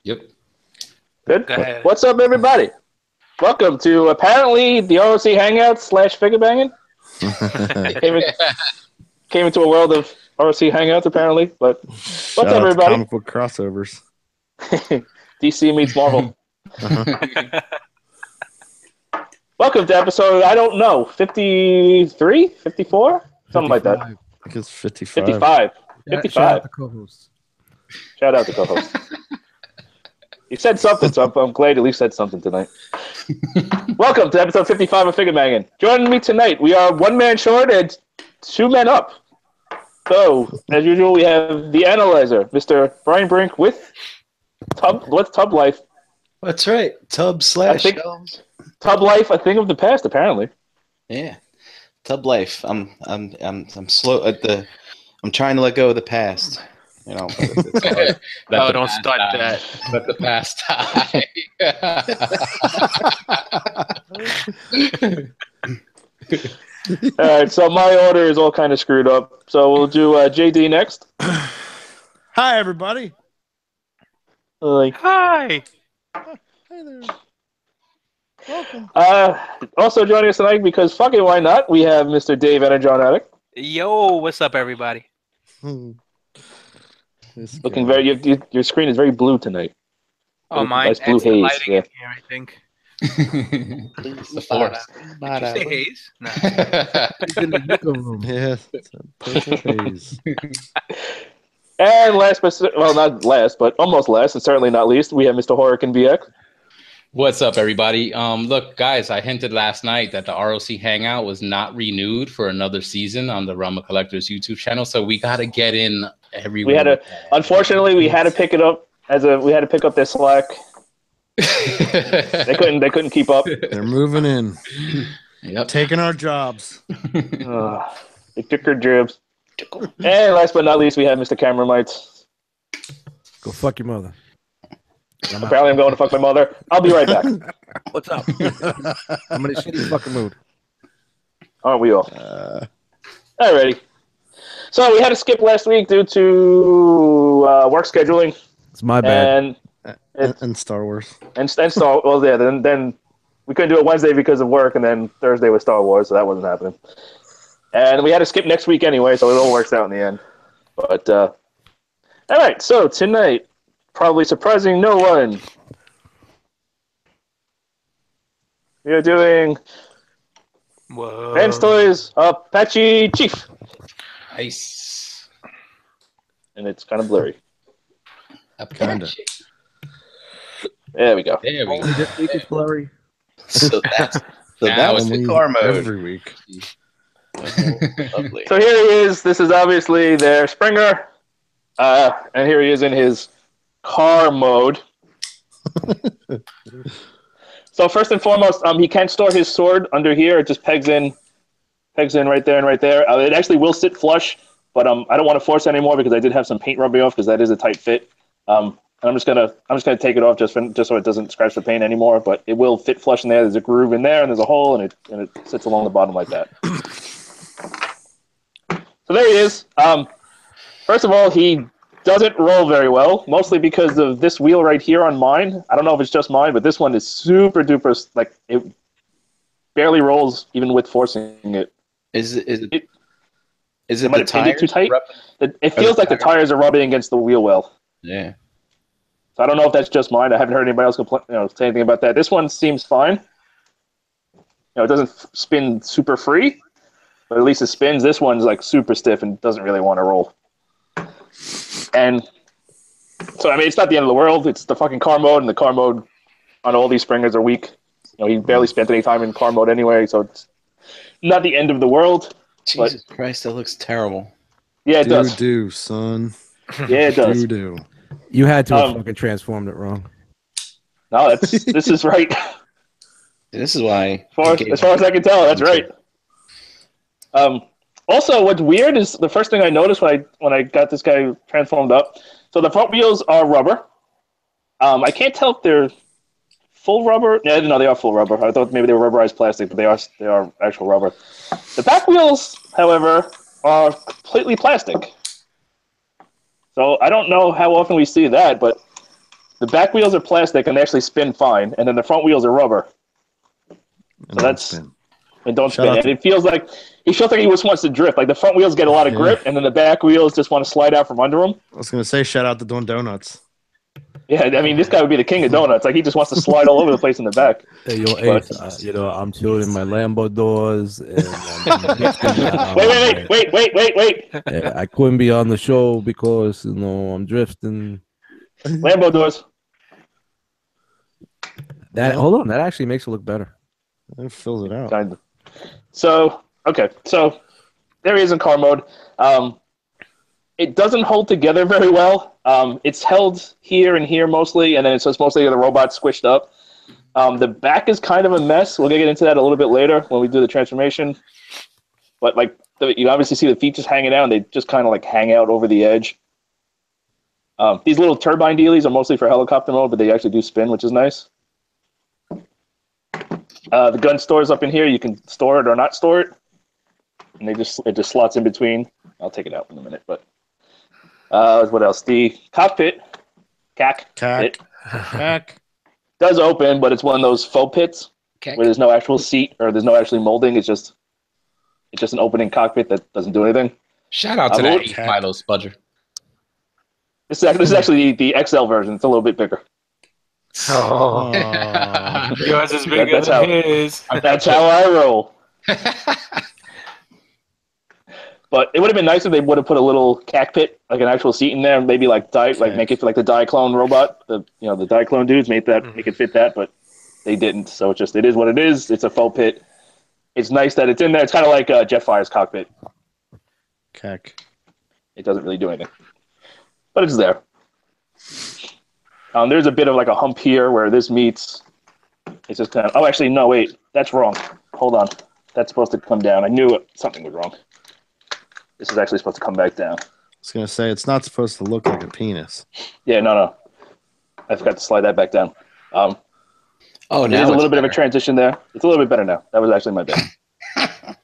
Yep. Good. Go ahead. What's up, everybody? Welcome to apparently the ROC Hangouts / Figure Banging. Came into a world of ROC Hangouts apparently, but what's up, everybody? Comic book crossovers. DC meets Marvel. Welcome to episode, I don't know, 53? 54? Something like that. I think it's 55. 55. Shout 55. out to co-hosts. Shout out to co-host. He said something, so I'm glad at least said something tonight. Welcome to episode 55 of Figure Banging. Joining me tonight, we are one man short and two men up. So, as usual, we have the analyzer, Mr. Brian Brink with what's Tub Life? That's right. Tub slash shelves. Tub Life, a thing of the past, apparently. Yeah. Tub life. I'm slow at the. I'm trying to let go of the past. You know. But it's hard. Oh, don't start that. Let the past die. All right, so my order is all kind of screwed up. So we'll do JD next. Hi, everybody. Hi. Hey there. Welcome. Also joining us tonight, because fucking why not, we have Mr. Dave Energon Addict. Yo, what's up, everybody? Looking very, your screen is very blue tonight. Oh, mine. Nice blue It's the haze. lighting Yeah. in here, I think. It's the force. Did you say haze? No. He's in the Nico room. Yeah, it's a purple haze. And last, but well, not last, but almost last, and certainly not least, we have Mr. Horican BX. What's up, everybody? Look, guys, I hinted last night that the ROC Hangout was not renewed for another season on the Realm of Collectors YouTube channel, so we got to get in every week. Unfortunately, we had to pick it up we had to pick up their slack. They couldn't keep up. They're moving in. Yep. Taking our jobs. They took their jibs. And last but not least, we have Mr. Cameron Mites. Go fuck your mother. Apparently, I'm going to fuck my mother. I'll be right back. What's up? I'm in a shitty fucking mood. Aren't we all? Alrighty. So we had to skip last week due to work scheduling. It's my bad. And Star Wars. And Star. Well, yeah. Then we couldn't do it Wednesday because of work, and then Thursday was Star Wars, so that wasn't happening. And we had to skip next week anyway, so it all works out in the end. But all right. So tonight, probably surprising no one, we are doing Whoa. Fanstoys Apache Chief, Nice. and it's kind of blurry. Kinda. There we go. There we go. Only this week is blurry. So that's Now that's it's the car mode. Every week. Lovely. So here he is. This is obviously their Springer, and here he is in his car mode. So first and foremost, he can't store his sword under here. It just pegs in right there and right there. It actually will sit flush, but I don't want to force it anymore because I did have some paint rubbing off because that is a tight fit. And I'm just gonna take it off just so it doesn't scratch the paint anymore. But it will fit flush in there. There's a groove in there, and there's a hole, and it sits along the bottom like that. So there he is. First of all, he doesn't roll very well, mostly because of this wheel right here on mine. I don't know if it's just mine, but this one is super duper, like, it barely rolls even with forcing it. Is it the tires too tight? It Are feels the like the tires are rubbing against the wheel well. Yeah. So I don't know if that's just mine. I haven't heard anybody else say anything about that. This one seems fine. It doesn't spin super free, but at least it spins. This one's like super stiff and doesn't really want to roll. And so, I mean, it's not the end of the world. It's the fucking car mode, and the car mode on all these Springers are weak. He barely spent any time in car mode anyway, so it's not the end of the world. Jesus Christ, that looks terrible. Yeah, it does. Do, son. Yeah, it does. Do. You had to have fucking transformed it wrong. No, this is right. This is why. As far as I can tell, that's right. Also, what's weird is the first thing I noticed when I got this guy transformed up. So the front wheels are rubber. I can't tell if they're full rubber. Yeah, no, they are full rubber. I thought maybe they were rubberized plastic, but they are actual rubber. The back wheels, however, are completely plastic. So I don't know how often we see that, but The back wheels are plastic and they actually spin fine, and then the front wheels are rubber. And So and don't spin. And it feels like he just wants to drift. Like the front wheels get a lot of grip, and then the back wheels just want to slide out from under him. I was gonna say, shout out to Doing Donuts. Yeah, I mean, this guy would be the king of donuts. Like he just wants to slide all over the place in the back. Hey, yo, But- Ace, I'm chilling in my Lambo doors. And, Wait. Yeah, I couldn't be on the show because I'm drifting. Lambo doors. Hold on, that actually makes it look better. It fills it out. Kind of. So there he is in car mode. It doesn't hold together very well. It's held here and here mostly, and then it's mostly the robot squished up. The back is kind of a mess. We'll get into that a little bit later when we do the transformation. But you obviously see the feet just hanging out, and they just kind of like hang out over the edge. These little turbine dealies are mostly for helicopter mode, but they actually do spin, which is nice. The gun stores up in here. You can store it or not store it, and it just slots in between. I'll take it out in a minute, but what else? The cockpit, Cack. does open, but it's one of those faux pits where there's no actual seat or there's no actually molding. It's just an opening cockpit that doesn't do anything. Shout out to that Milo Spudger. This is actually the XL version. It's a little bit bigger. Oh. Yours is bigger That's than how- his. That's how I roll. But it would have been nice if they would have put a little cockpit, like an actual seat in there, and maybe make it like the Diaclone robot, the Diaclone dudes, make it fit that, but they didn't. So it is what it is. It's a faux pit. It's nice that it's in there. It's kind of like Jetfire's cockpit. Cack. It doesn't really do anything, but it's there. There's a bit of like a hump here where this meets. It's just kind of. Oh, actually, no, wait, that's wrong. Hold on, that's supposed to come down. I knew something was wrong. This is actually supposed to come back down. I was gonna say it's not supposed to look like a penis. Yeah, no. I forgot to slide that back down. Oh, now there's a little bit of a better. transition there. It's a little bit better now. That was actually my bad.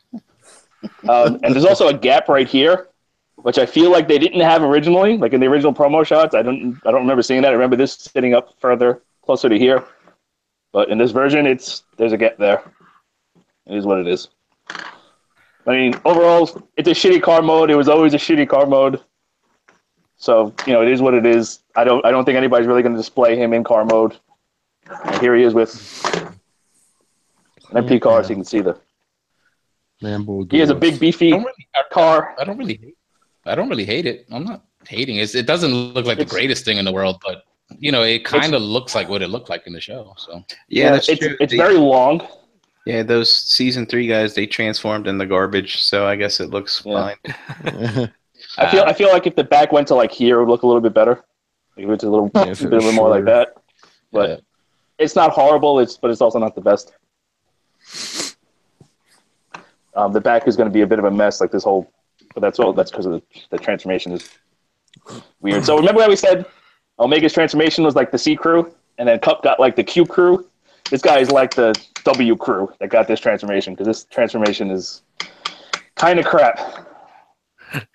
And there's also a gap right here, which I feel like they didn't have originally, like in the original promo shots. I don't remember seeing that. I remember this sitting up further, closer to here. But in this version, there's a gap there. It is what it is. I mean, overall, it's a shitty car mode. It was always a shitty car mode. So, it is what it is. I don't think anybody's really going to display him in car mode. And here he is with an MP car, so you can see Lambo. he has a big beefy car. I don't really hate it. I'm not hating it. It doesn't look like the greatest thing in the world, but it kind of looks like what it looked like in the show. So Yeah, that's true. It's very long. Yeah, those season 3 guys, they transformed in the garbage, so I guess it looks fine. I feel like if the back went to like here, it would look a little bit better. Like, if it was a little bit more like that. But it's not horrible. But it's also not the best. The back is going to be a bit of a mess, like this whole. But that's because of the transformation is weird. So remember how we said Omega's transformation was like the C crew, and then Cup got like the Q crew. This guy is like the W crew that got this transformation, because this transformation is kind of crap.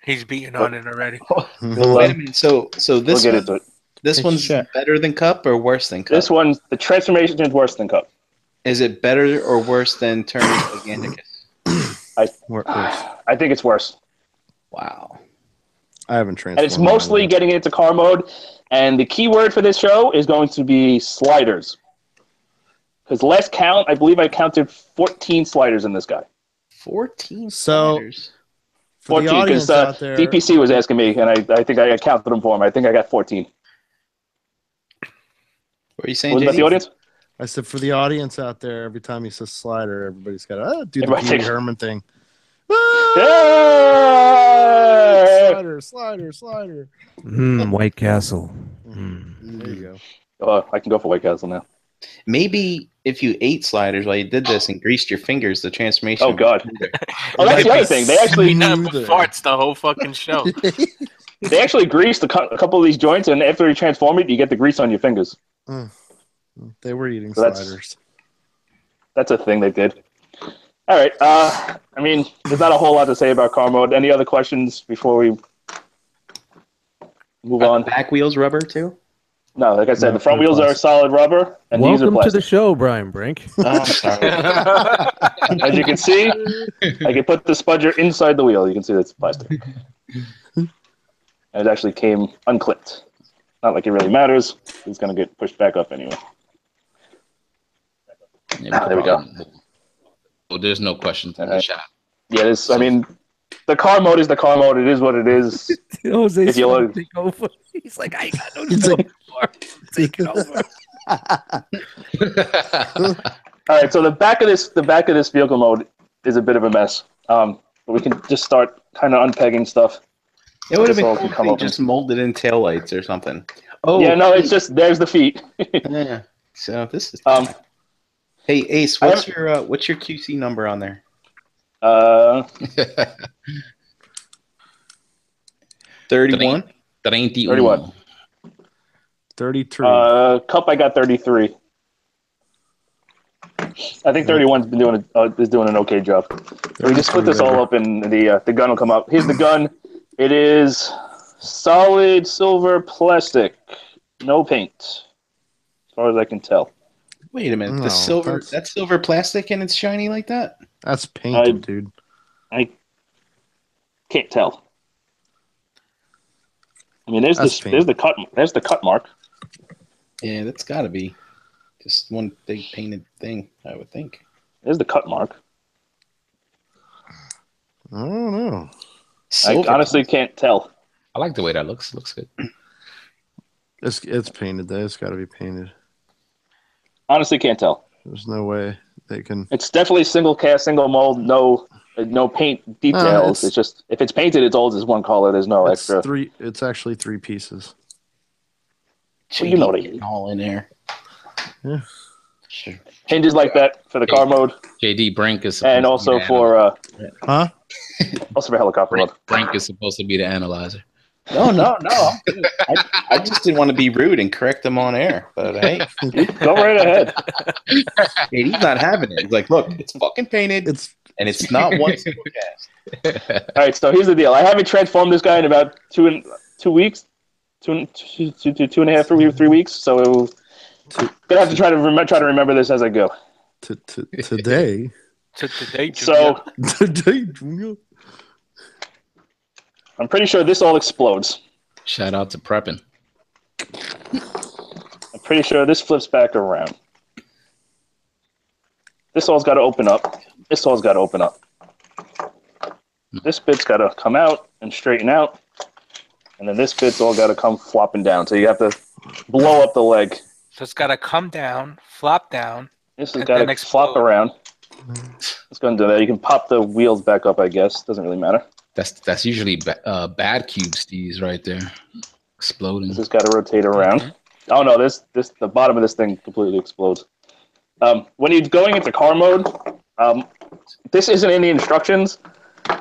He's beating on it already. Wait a minute. So We'll this get one, into it. this one's better than Cup or worse than Cup? This one, the transformation is worse than Cup. Is it better or worse than turning Giganticus? I think it's worse. Wow. I haven't transformed. And it's mostly getting into car mode. And the key word for this show is going to be sliders. Because last count, I believe I counted 14 sliders in this guy. 14 So- sliders. For the 14, audience because out there, DPC was asking me, and I think I counted them for him. I think I got 14. What are you saying, What was about JD? the audience? I said for the audience out there, every time he says slider, everybody's got to do the Everybody Pee Wee takes- Herman thing. Yeah! Slider. White Castle. There you go. Oh, I can go for White Castle now. Maybe if you ate sliders while you did this and greased your fingers, the transformation. Oh, would God. be smoother. Oh, that's the other thing. They actually He never Smoother. farts the whole fucking show. greased a couple of these joints, and after you transform it, you get the grease on your fingers. They were eating So that's- sliders. That's a thing they did. All right. I mean, there's not a whole lot to say about car mode. Any other questions before we move Are on? the back wheels rubber too? No, like I said, No, the front they're wheels are plastic. solid rubber, and these are Welcome to the plastic. show, Brian Brink. Oh, I'm sorry. As you can see, I can put the spudger inside the wheel. You can see that's plastic. And it actually came unclipped. Not like it really matters. It's going to get pushed back up anyway. Yeah, There we go. Well, there's no questions in the chat. Yeah, this. I mean, the car mode is the car mode. It is what it is. Jose's If you trying to look- take over. He's like, I ain't got no It's like- take it over. All right, so the back of this vehicle mode is a bit of a mess. But we can just start kind of unpegging stuff. It would have This all been can cool if come they open. just molded in taillights or something. Oh, Yeah, no, it's just there's the feet. yeah. So this is. Um, Hey Ace, what's your QC number on there? 31. 31. 33. Cup, I got 33. I think 31's been doing is doing an okay job. So we just split this all up, and the gun will come up. Here's the gun. It is solid silver plastic, no paint, as far as I can tell. Wait a minute. No, The silver, that's silver plastic and it's shiny like that? That's painted, dude. I can't tell. I mean, there's the cut mark. Yeah, that's got to be just one big painted thing, I would think. There's the cut mark. I don't know. Silver I honestly can't tell. I like the way that looks. Looks good. It's painted though. It's got to be painted. Honestly, can't tell. There's no way they can. It's definitely single cast, single mold, no paint details. It's just if it's painted, it's all just one color. There's no It's extra. three. It's actually 3 pieces. Well, you know what I mean. All in there. Yeah. Sure. Hinges like that for the car mode, JD Brink is and also for Huh? also for helicopter mode. Brink is supposed to be the analyzer. No. I'm good. I just didn't want to be rude and correct them on air. But hey, Go right ahead. he's not having it. He's like, look, it's fucking painted, and it's not one single cast. All right, so here's the deal. I haven't transformed this guy in about 2 weeks, two and a half, 3 weeks. So gonna have to try to remember this as I go. Today. Today, So Today, Junior. I'm pretty sure this all explodes. Shout out to prepping. I'm pretty sure this flips back around. This all's got to open up. This all's got to open up. This bit's got to come out and straighten out. And then this bit's all got to come flopping down. So you have to blow up the leg. So it's got to come down, flop down. This has And got then to flop explode. around. It's going to do that. You can pop the wheels back up, I guess. Doesn't really matter. That's usually bad cube steez right there, exploding. This has got to rotate around. Oh no, the bottom of this thing completely explodes. When you're going into car mode, this isn't in the instructions,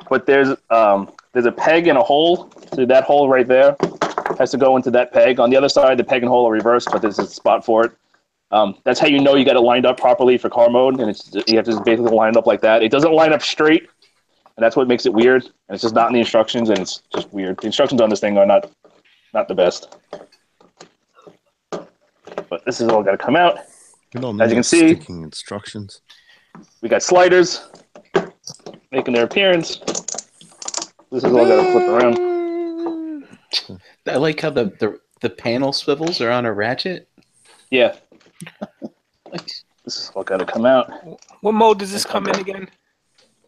but there's a peg and a hole. So that hole right there has to go into that peg. On the other side, the peg and hole are reversed, but there's a spot for it. That's how you know you got it lined up properly for car mode, and you have to just basically line it up like that. It doesn't line up straight, and that's what makes it weird. And it's just not in the instructions, and it's just weird. The instructions on this thing are not the best. But this is all got to come out. You don't As you can see, sticking instructions. we got sliders making their appearance. This is all got to flip around. I like how the panel swivels are on a ratchet. Yeah, this is all got to come out. What mode does this come in again?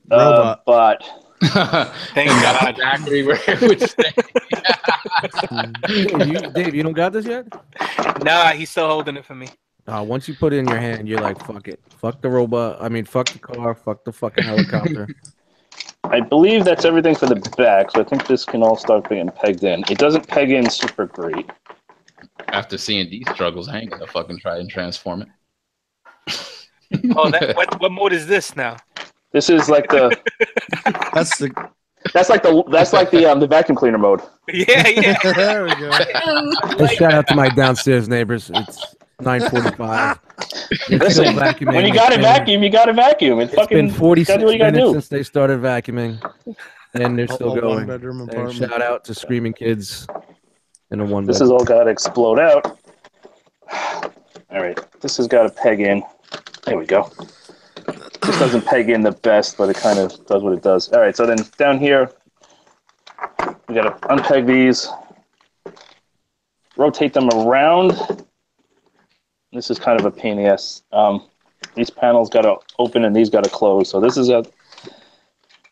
Robot. But Thank God. Exactly where it would stay. Dave, you don't got this yet? Nah, he's still holding it for me. Once you put it in your hand, you're like, fuck it. Fuck the robot. I mean, fuck the car. Fuck the fucking helicopter. I believe that's everything for the back, so I think this can all start being pegged in. It doesn't peg in super great. After seeing these struggles, I ain't gonna fucking try and transform it. Oh, what mode is this now? This is like the That's the. that's like the vacuum cleaner mode. Yeah. There we go. Just shout out to my downstairs neighbors. It's 9:45. Listen, when you got to vacuum, you got to vacuum. It's been 46 gotta do what you gotta minutes do. since they started vacuuming, and they're still A going. one-bedroom And apartment. shout out to screaming kids in a one. This is all got to explode out. All right, this has got to peg in. There we go. This doesn't peg in the best, but it kind of does what it does. All right, so then down here, we got to unpeg these, rotate them around. This is kind of a pain in the ass. These panels got to open and these got to close. So this is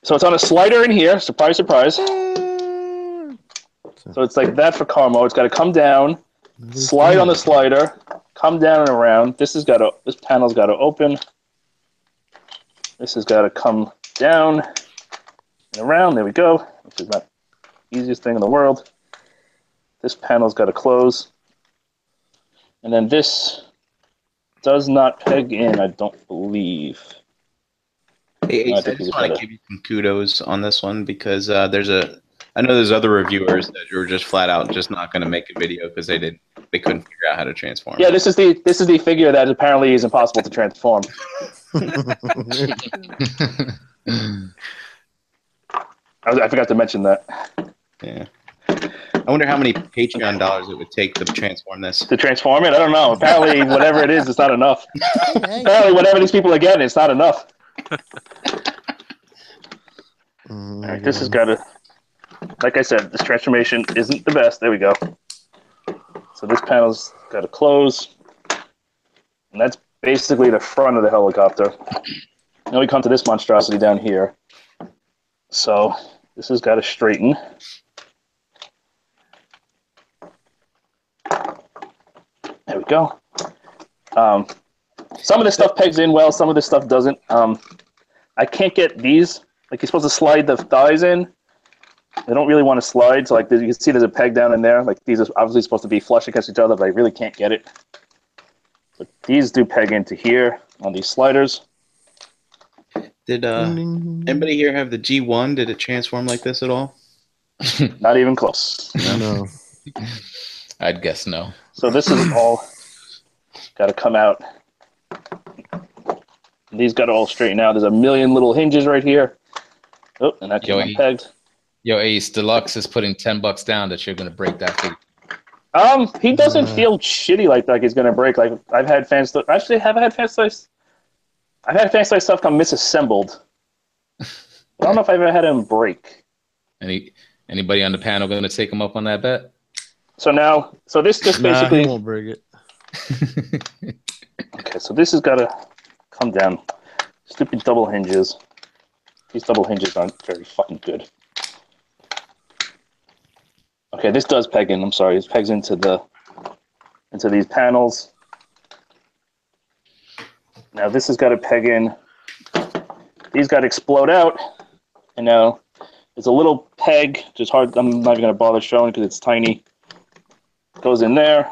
so it's on a slider in here. Surprise, surprise. So it's like that for car mode. It's got to come down, slide on the slider, come down and around. This panel's got to open. This has got to come down and around. There we go. Which is not the easiest thing in the world. This panel's got to close. And then this does not peg in, I don't believe. Hey, Ace, I just want to give you some kudos on this one because I know there's other reviewers that were just flat out just not going to make a video because they couldn't figure out how to transform. Yeah, this is the figure that apparently is impossible to transform. I forgot to mention that. Yeah. I wonder how many Patreon dollars it would take to transform this. To transform it? I don't know. Apparently, whatever it is, it's not enough. Apparently, whatever these people are getting, it's not enough. All right, this has got to... Like I said, this transformation isn't the best. There we go. So this panel's got to close. And that's basically the front of the helicopter. Now we come to this monstrosity down here. So this has got to straighten. There we go. Some of this stuff pegs in well, some of this stuff doesn't. I can't get these. Like, you're supposed to slide the thighs in. They don't really want to slide. So, like, you can see there's a peg down in there. Like, these are obviously supposed to be flush against each other, but I really can't get it. But these do peg into here on these sliders. Did anybody here have the G1? Did it transform like this at all? Not even close. No. I'd guess no. So this is all got to come out. These got to all straighten out. There's a million little hinges right here. Oh, and that came unpegged. Yo, Ace Deluxe is putting $10 down that you're gonna break that figure. He doesn't feel shitty like he's gonna break. Like, I've had Fanstoys. Actually, have I had Fanstoys? I've had Fanstoys stuff come misassembled. I don't know if I've ever had him break. Anybody on the panel gonna take him up on that bet? So this just basically. He won't break it. Okay, so this has got to come down. Stupid double hinges. These double hinges aren't very fucking good. Okay, this does peg in. I'm sorry, it pegs into these panels. Now this has got to peg in. These got to explode out, and now there's a little peg. Just hard. I'm not even gonna bother showing because it's tiny. Goes in there,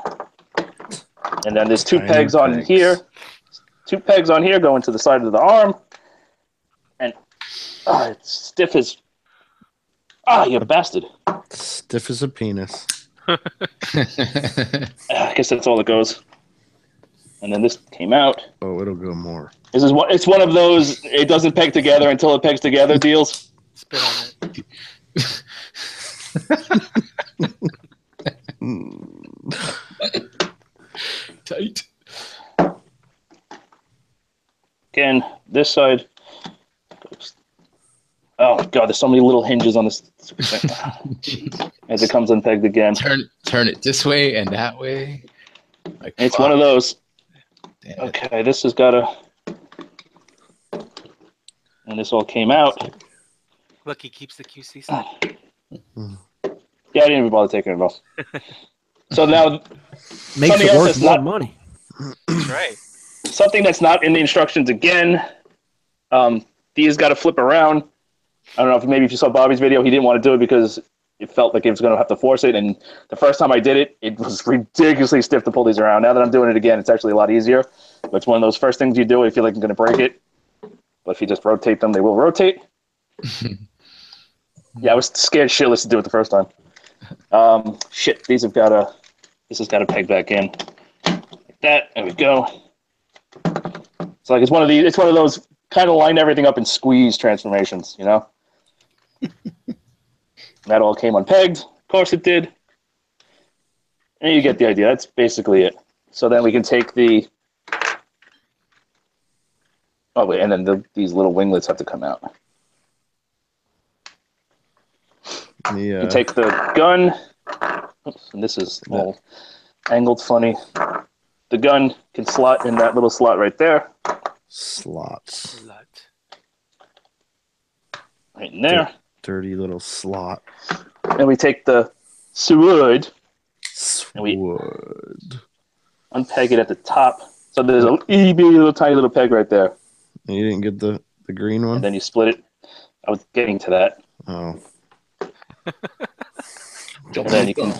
and then there's two pegs on here. Two pegs on here go into the side of the arm, and it's stiff as. You bastard. Stiff as a penis. I guess that's all it goes. And then this came out. Oh, it'll go more. This is it's one of those it doesn't peg together until it pegs together deals. Spit on it. Tight. Again, this side. Oh god, there's so many little hinges on this thing. As it comes unpegged again. Turn it this way and that way. Like, it's one of those. Damn it. Okay, this has got to. And this all came out. Look, he keeps the QC side. Yeah, I didn't even bother taking it off. So now, Makes it worth more money. That's right. Something that's not in the instructions again. These got to flip around. I don't know if you saw Bobby's video, he didn't want to do it because it felt like he was going to have to force it. And the first time I did it, it was ridiculously stiff to pull these around. Now that I'm doing it again, it's actually a lot easier. But it's one of those first things you do if you feel like you're going to break it. But if you just rotate them, they will rotate. Yeah, I was scared shitless to do it the first time. Shit, this has got to peg back in. Like that. There we go. It's like it's one of those kind of line everything up and squeeze transformations, you know? That all came unpegged. Of course it did. And you get the idea. That's basically it. So then we can take the... Oh, wait, and then these little winglets have to come out. You can take the gun. Oops, and this is all angled funny. The gun can slot in that little slot right there. Slots. Right in there. Dirty little slot. And we take the sword. And we unpeg it at the top. So there's a itty bitty little tiny little peg right there. And you didn't get the green one? And then you split it. I was getting to that. Oh. And then you can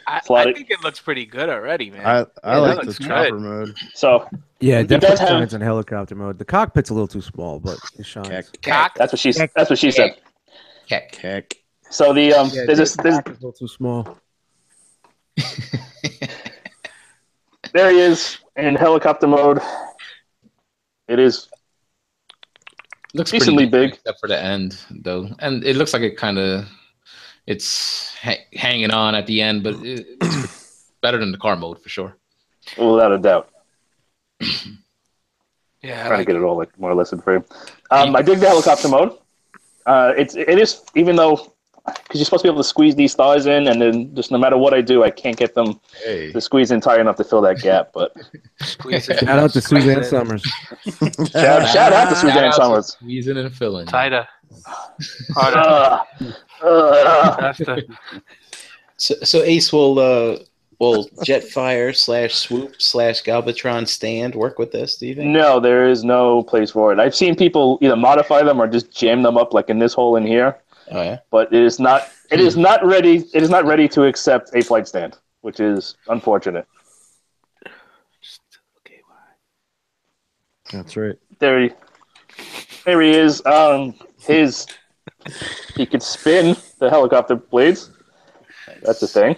I think it looks pretty good already, man. I like the chopper mode. So yeah, definitely shines in helicopter mode. The cockpit's a little too small, but it shines. That's what she said. Keck. So the there's a little too small. There he is in helicopter mode. It is looks decently big, except for the end, though, and it looks like it's hanging on at the end, but it's better than the car mode for sure. Without a doubt. Yeah, trying to get it all like more or less in frame. I dig the helicopter mode. It is, even though, because you're supposed to be able to squeeze these thighs in, and then just no matter what I do, I can't get them to squeeze in tight enough to fill that gap. But shout out to Suzanne Summers. shout out to Suzanne Summers. Squeezing and filling. Tighter. So Ace will Jetfire /swoop /Galvatron stand work with this, do you think? No, there is no place for it. I've seen people either modify them or just jam them up like in this hole in here. Oh yeah. But it is not ready to accept a flight stand, which is unfortunate. That's right. There he is. He could spin the helicopter blades. That's the thing.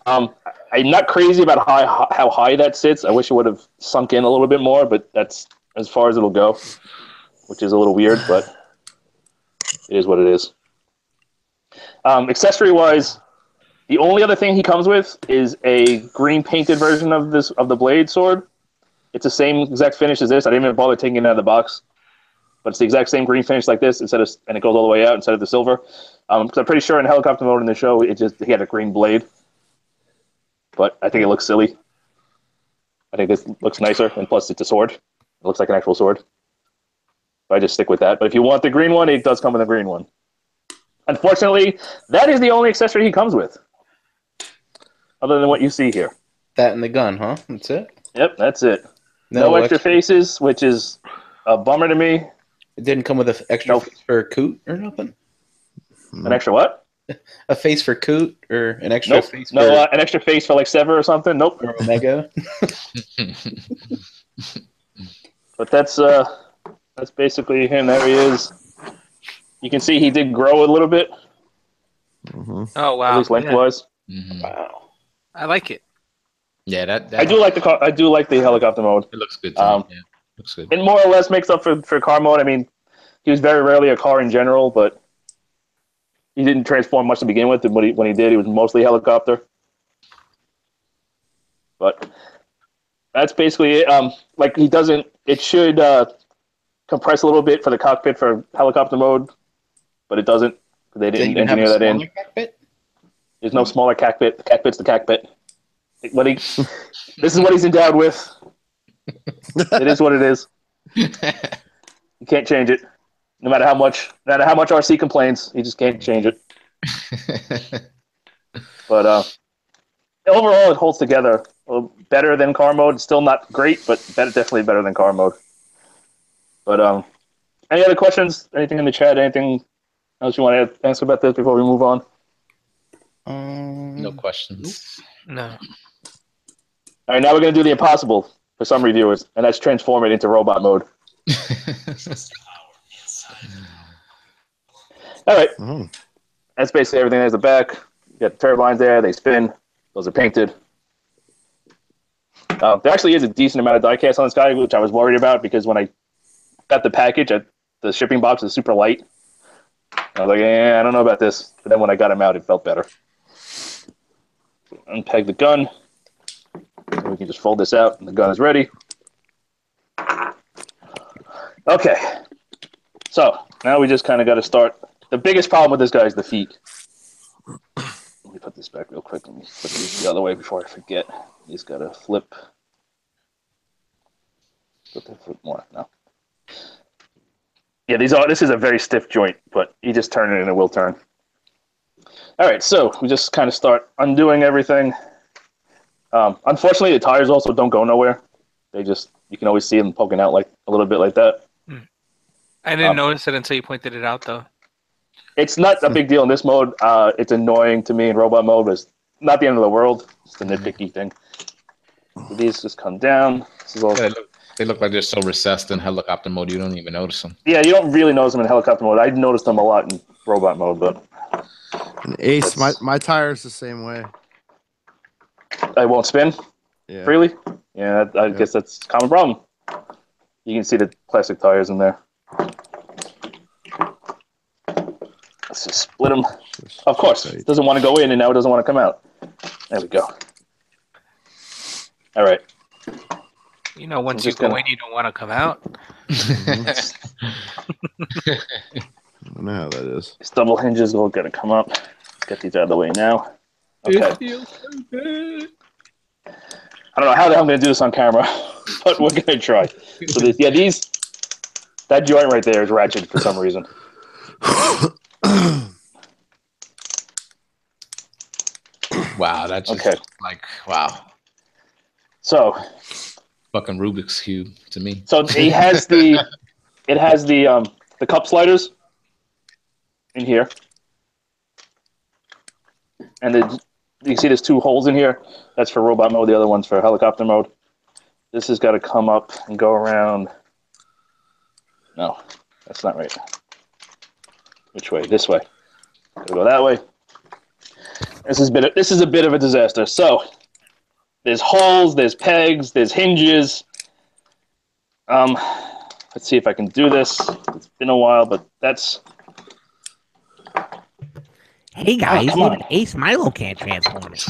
I'm not crazy about how high that sits. I wish it would have sunk in a little bit more, but that's as far as it'll go, which is a little weird, but it is what it is. Accessory-wise, the only other thing he comes with is a green painted version of the blade sword. It's the same exact finish as this. I didn't even bother taking it out of the box, but it's the exact same green finish like this and it goes all the way out instead of the silver. Because I'm pretty sure in helicopter mode in the show, he had a green blade. But I think it looks silly. I think this looks nicer, and plus it's a sword. It looks like an actual sword. So I just stick with that. But if you want the green one, it does come with a green one. Unfortunately, that is the only accessory he comes with, other than what you see here. That and the gun, huh? That's it? Yep, that's it. No extra faces, which is a bummer to me. It didn't come with an extra face for Coot or nothing? An extra what? A face for Coot or an extra face for... an extra face for like Sever or something? Nope. Or Omega? But that's basically him. There he is. You can see he did grow a little bit. Mm-hmm. Oh wow! At least lengthwise. Yeah. Mm-hmm. Wow. I like it. Yeah, that I do like the helicopter mode. It looks good. Yeah, looks good. It more or less makes up for car mode. I mean, he was very rarely a car in general, but he didn't transform much to begin with. And when he did, he was mostly helicopter. But that's basically it. Like he doesn't. It should compress a little bit for the cockpit for helicopter mode, but it doesn't. They didn't engineer that in. Cockpit? There's no smaller cockpit. The cockpit's the cockpit. This is what he's endowed with. It is what it is. You can't change it. No matter how much RC complains, he just can't change it. But overall, it holds together better than car mode. It's still not great, but definitely better than car mode. But any other questions? Anything in the chat? Anything else you want to ask about this before we move on? No questions. No. All right, now we're going to do the impossible for some reviewers, and that's transform it into robot mode. All right. That's basically everything. There's the back. You got the turbines there. They spin. Those are painted. There actually is a decent amount of die-cast on this guy, which I was worried about because when I got the package, the shipping box is super light. I was like, I don't know about this. But then when I got him out, it felt better. Unpeg the gun. And we can just fold this out, and the gun is ready. Okay. So now we just kind of got to start. The biggest problem with this guy is the feet. Let me put this back real quick. Let me flip these the other way before I forget. He's got to flip. Flip more. No. Yeah, this is a very stiff joint, but you just turn it and it will turn. All right, so we just kind of start undoing everything. Unfortunately, the tires also don't go nowhere. You can always see them poking out like a little bit like that. I didn't notice it until you pointed it out, though. It's not a big deal in this mode. It's annoying to me in robot mode, but it's not the end of the world. It's the nitpicky thing. So these just come down. This is all. They look like they're so recessed in helicopter mode, you don't even notice them. Yeah, you don't really notice them in helicopter mode. I noticed them a lot in robot mode, but... And Ace, my tire's the same way. They won't spin freely? Yeah, I guess that's a common problem. You can see the plastic tires in there. Let's just split them. Of course, it doesn't want to go in, and now it doesn't want to come out. There we go. All right. You know, once you go in, you don't want to come out. I don't know how that is. These double hinges are going to come up. Let's get these out of the way now. Okay. It feels so good. I don't know how the hell I'm going to do this on camera, but we're going to try. So that joint right there is ratchet for some reason. Wow, that's just like, wow. So, fucking Rubik's Cube to me. So it has the cup sliders in here. And you can see there's 2 holes in here. That's for robot mode, the other one's for helicopter mode. This has got to come up and go around. No, that's not right. Which way? This way. Gotta go that way. This is a bit of a disaster. So there's holes, there's pegs, there's hinges. Let's see if I can do this. It's been a while, but that's... Hey guys, even Ace Milo can't transform it.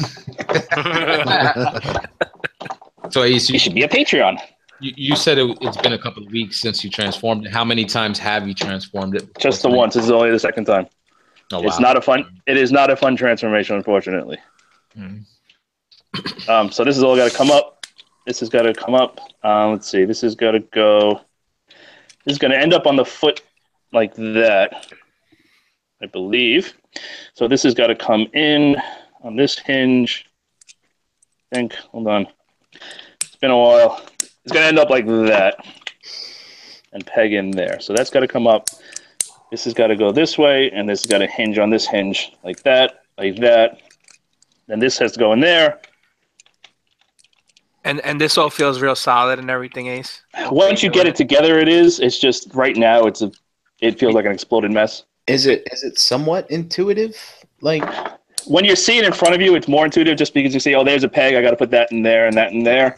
So Ace, you should be a Patreon. You said it's been a couple of weeks since you transformed it. How many times have you transformed it? Just the once. This is only the second time. Oh, wow. It is not a fun transformation, unfortunately. So this is all got to come up. This has got to come up. Let's see. This has got to go. This is going to end up on the foot like that, I believe. So this has got to come in on this hinge. I think. Hold on. It's been a while. It's going to end up like that and peg in there. So that's got to come up. This has got to go this way, and this has got to hinge on this hinge like that, like that. Then this has to go in there. And this all feels real solid and everything, Ace? Once you get it together, it is. It's just right now it feels like an exploded mess. Is it somewhat intuitive? Like when you're seeing it in front of you, it's more intuitive just because you see, oh, there's a peg, I got to put that in there and that in there.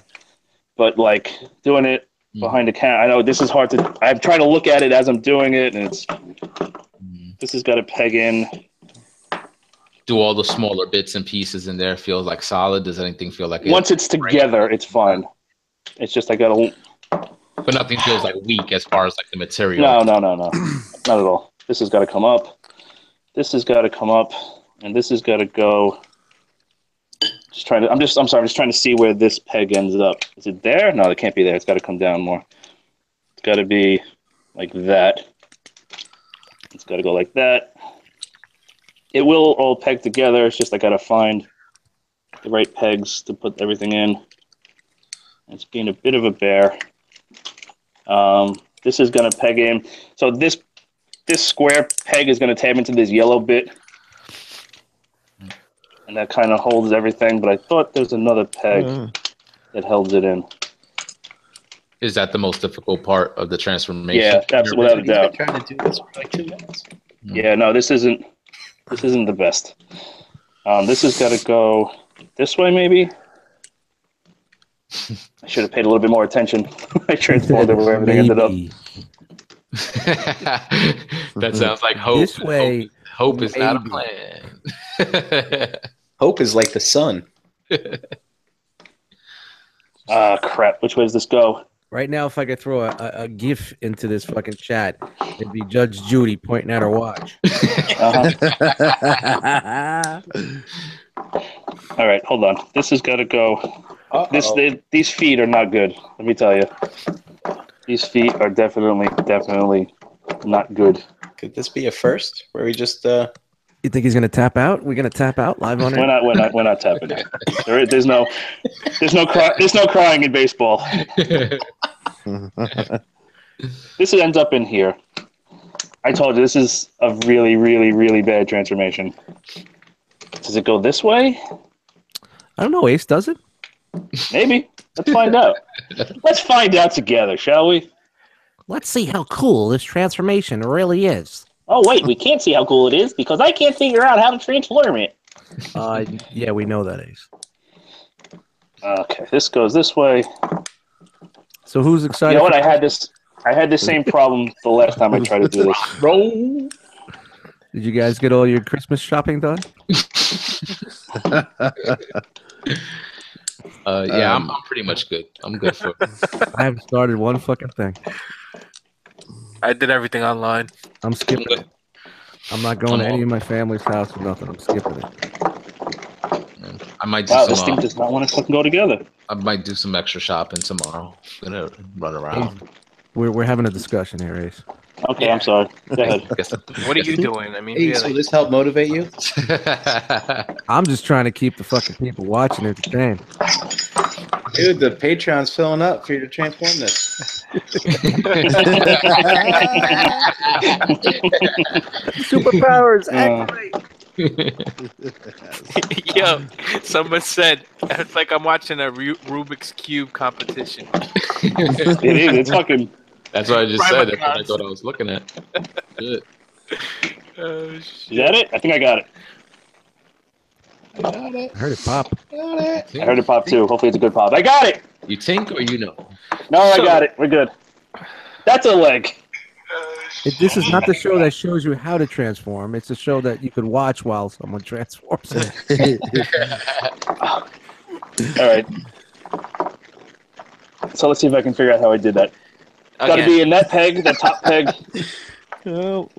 But like doing it behind the camera, I know this is hard to. I'm trying to look at it as I'm doing it, and this has got to peg in. Do all the smaller bits and pieces in there feel like solid? Does anything feel like once it's together, it's fine. It's just I got to. But nothing feels like weak as far as like the material. No, not at all. This has got to come up. This has got to come up, and this has got to go. I'm sorry. I'm just trying to see where this peg ends up. Is it there? No, it can't be there. It's got to come down more. It's got to be like that. It's got to go like that. It will all peg together. It's just I got to find the right pegs to put everything in. It's being a bit of a bear. This is going to peg in. So this square peg is going to tab into this yellow bit. And that kind of holds everything. But I thought there's another peg that holds it in. Is that the most difficult part of the transformation? Yeah, that's without a doubt. Trying to do this for like 2 minutes. Yeah, no, this isn't the best. This has got to go this way, maybe. I should have paid a little bit more attention. I transformed it where everything ended up. That sounds like hope. This way, hope is not a plan. Hope is like the sun. Crap. Which way does this go? Right now, if I could throw a GIF into this fucking chat, it'd be Judge Judy pointing at her watch. All right, hold on. This has got to go. These feet are not good. Let me tell you. These feet are definitely not good. Could this be a first where we just? You think he's gonna tap out? We're gonna tap out live on it. We're not tapping out. There's no crying in baseball. This ends up in here. I told you this is a really bad transformation. Does it go this way? I don't know, Ace, does it? Maybe. Let's find out. Let's find out together, shall we? Let's see how cool this transformation really is. Oh, wait, we can't see how cool it is because I can't figure out how to transform it. Yeah, we know that, Ace. Okay, this goes this way. So who's excited? You know what? I had the same problem the last time I tried to do this. Roll. Did you guys get all your Christmas shopping done? Yeah, I'm pretty much good. I'm good for it. I haven't started one fucking thing. I did everything online. I'm skipping it. I'm not going to any of my family's house or nothing. I'm skipping it. I might do This thing does not want to fucking go together. I might do some extra shopping tomorrow. I'm gonna run around. We're having a discussion here, Ace. Okay, I'm sorry. Go ahead. What are you doing? I mean, Hey, so really. this help motivate you? I'm just trying to keep the fucking people watching entertained. Dude, the Patreon's filling up for you to transform this. Superpowers, activate! Yo, someone said it's like I'm watching a Rubik's Cube competition. It is. It's fucking. That's what I just said. That's what I thought I was looking at. Good. Is that it? I think I got it. I heard it pop. I heard it pop too. Hopefully it's a good pop. I got it! You think or you know? No, I got it. We're good. That's a leg. This is not the show that shows you how to transform. It's a show that you could watch while someone transforms. All right. So let's see if I can figure out how I did that. Got to be in that peg, that top peg. Oh.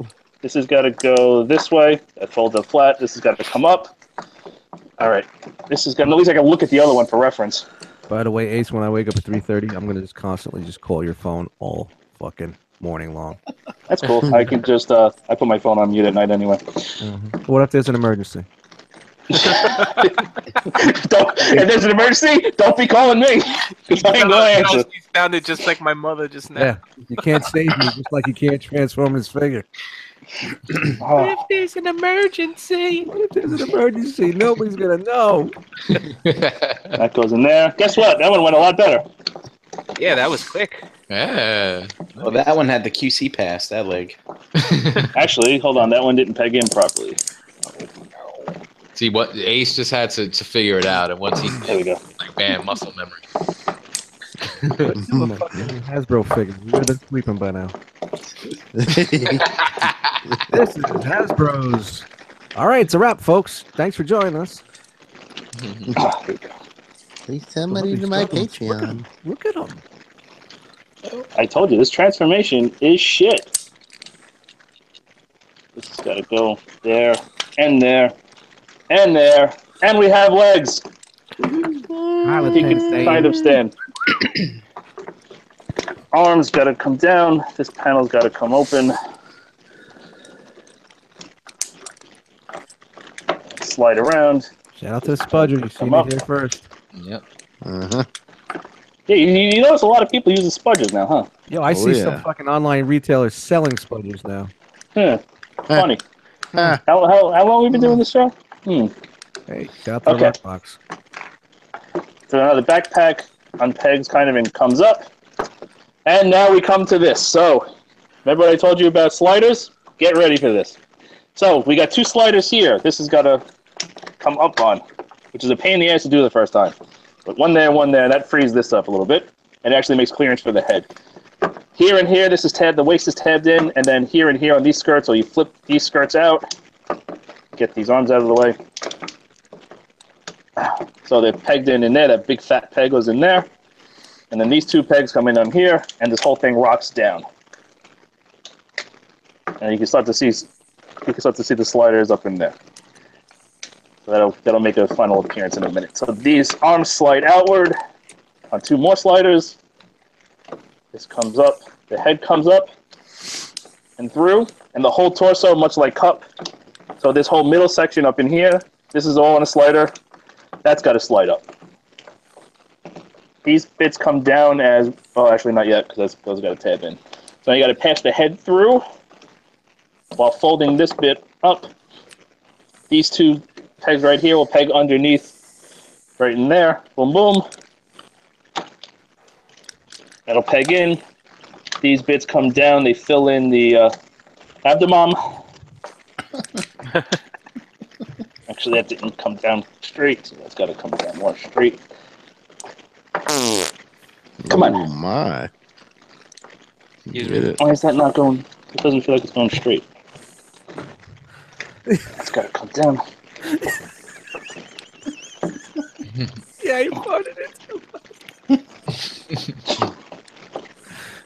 This has got to go this way. That folds up flat. This has got to come up. All right. This is got. At least I can look at the other one for reference. By the way, Ace, when I wake up at 3:30, I'm gonna just constantly just call your phone all fucking morning long. That's cool. I can just I put my phone on mute at night anyway. What if there's an emergency? If there's an emergency, don't be calling me. Because I ain't gonna answer. He sounded just like my mother just now. Yeah, you can't save me just like you can't transform his figure. What if there's an emergency? What if there's an emergency? Nobody's gonna know. That goes in there. Guess what? That one went a lot better. Yeah, that was quick. Yeah. Well, that one had the QC pass, that leg. Actually, hold on. That one didn't peg in properly. See, what Ace just had to figure it out, and once he There we go. like, bam, muscle memory. Hasbro figure. You would have been sleeping by now. This is Hasbro's. All right, it's a wrap, folks. Thanks for joining us. Please somebody to my Patreon. Look at them. I told you, this transformation is shit. This has got to go there, and there, and there, and we have legs. He can kind of stand. Arms got to come down. This panel's got to come open. Slide around. Shout out to the Spudger. You seen it here first. Yep. Yeah, you notice a lot of people using spudgers now, huh? Yo, I see some fucking online retailers selling Spudgers now. Yeah, funny. How long have we been doing this show? Hey, shout out to the Rock Box. So now the backpack on pegs kind of comes up. And now we come to this. So, remember what I told you about sliders? Get ready for this. So, we got two sliders here. This has got to come up on, which is a pain in the ass to do the first time. But one there, that frees this up a little bit. And actually makes clearance for the head. Here and here, this is tabbed, the waist is tabbed in, and then here and here on these skirts, so you flip these skirts out, get these arms out of the way. So they're pegged in there, that big fat peg goes in there. And then these two pegs come in on here, and this whole thing rocks down. And you can start to see the sliders up in there. So that'll make a final appearance in a minute. So these arms slide outward on two more sliders. This comes up, the head comes up and through, and the whole torso, much like Cup. So this whole middle section up in here, this is all on a slider. That's got to slide up. These bits come down as, oh, actually not yet, because those got to tab in. So you got to pass the head through while folding this bit up. These two pegs right here will peg underneath, right in there. Boom, boom. That'll peg in. These bits come down. They fill in the abdomen. Actually, that didn't come down straight, so that's got to come down more straight. Come on. Oh, my. Excuse Get me. it. Why is that not going? It doesn't feel like it's going straight. It's got to come down. Yeah, you farted it too.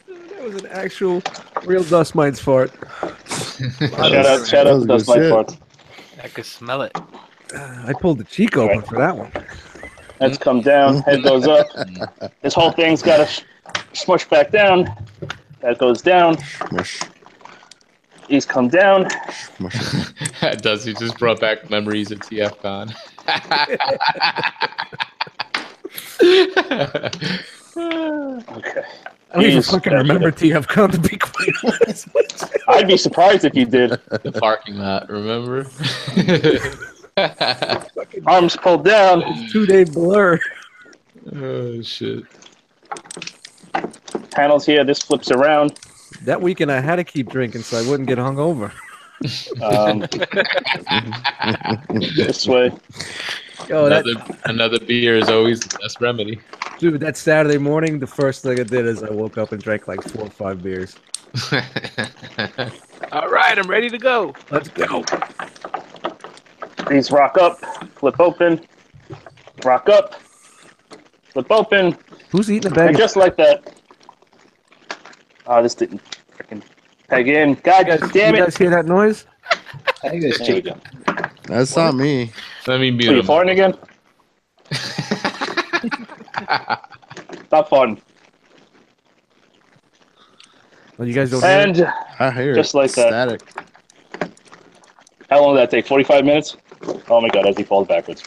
That was an actual real Dust Mites fart. Shout out to Dust Mite Farts. I could smell it. I pulled the cheek open for that one. Heads come down, head goes up. This whole thing's got to smush back down. That goes down. Mush. These come down. Mush. Does he just brought back memories of TFCon? Okay. I don't even fucking remember TFCon, to be quite honest with you. I'd be surprised if you did. The parking lot, remember? Arms pulled down. 2-day blur. Oh shit! Panels here. This flips around. That weekend I had to keep drinking so I wouldn't get hungover. This way. Yo, Another beer is always the best remedy. dude, that Saturday morning, the first thing I did is I woke up and drank like 4 or 5 beers. All right, I'm ready to go. Let's go. These rock up, flip open, rock up, flip open, Who's eating a bag? and Of just like that. Oh, this didn't freaking peg in. God damn you it! guys hear that noise? I think that's There we cheap. go. That's not me. Let me Are mute you him. farting again? Stop farting. Well, you guys don't hear it? And I hear Just it. like that. Static. how long did that take? 45 minutes? Oh my god, as he falls backwards.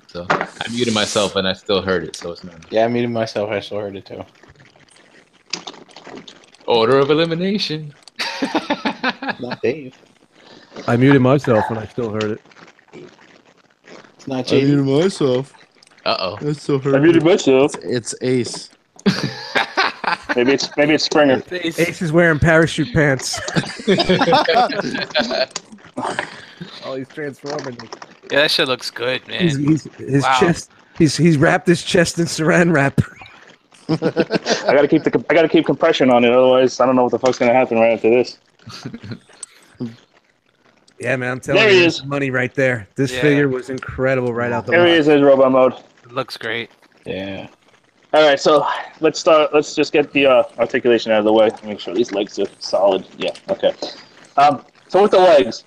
So I muted myself and I still heard it, so it's not. Yeah, I muted myself. I still heard it too. Order of elimination. Not Dave. I muted myself and I still heard it. It's not I JD. muted myself. Uh That's so I hurt. muted myself. It's Ace. Maybe it's Springer. Ace is wearing parachute pants. Oh, he's transforming. Yeah, that shit looks good, man. His Wow. chest. He's wrapped his chest in saran wrap. I gotta keep compression on it, otherwise I don't know what the fuck's gonna happen right after this. Yeah, man, I'm telling There you, he there's is. money right there. This Yeah. figure was incredible right out the There he box. is in robot mode. It looks great. Yeah. All right, so let's start. Let's just get the articulation out of the way. Make sure these legs are solid. Yeah. Okay. So with the legs,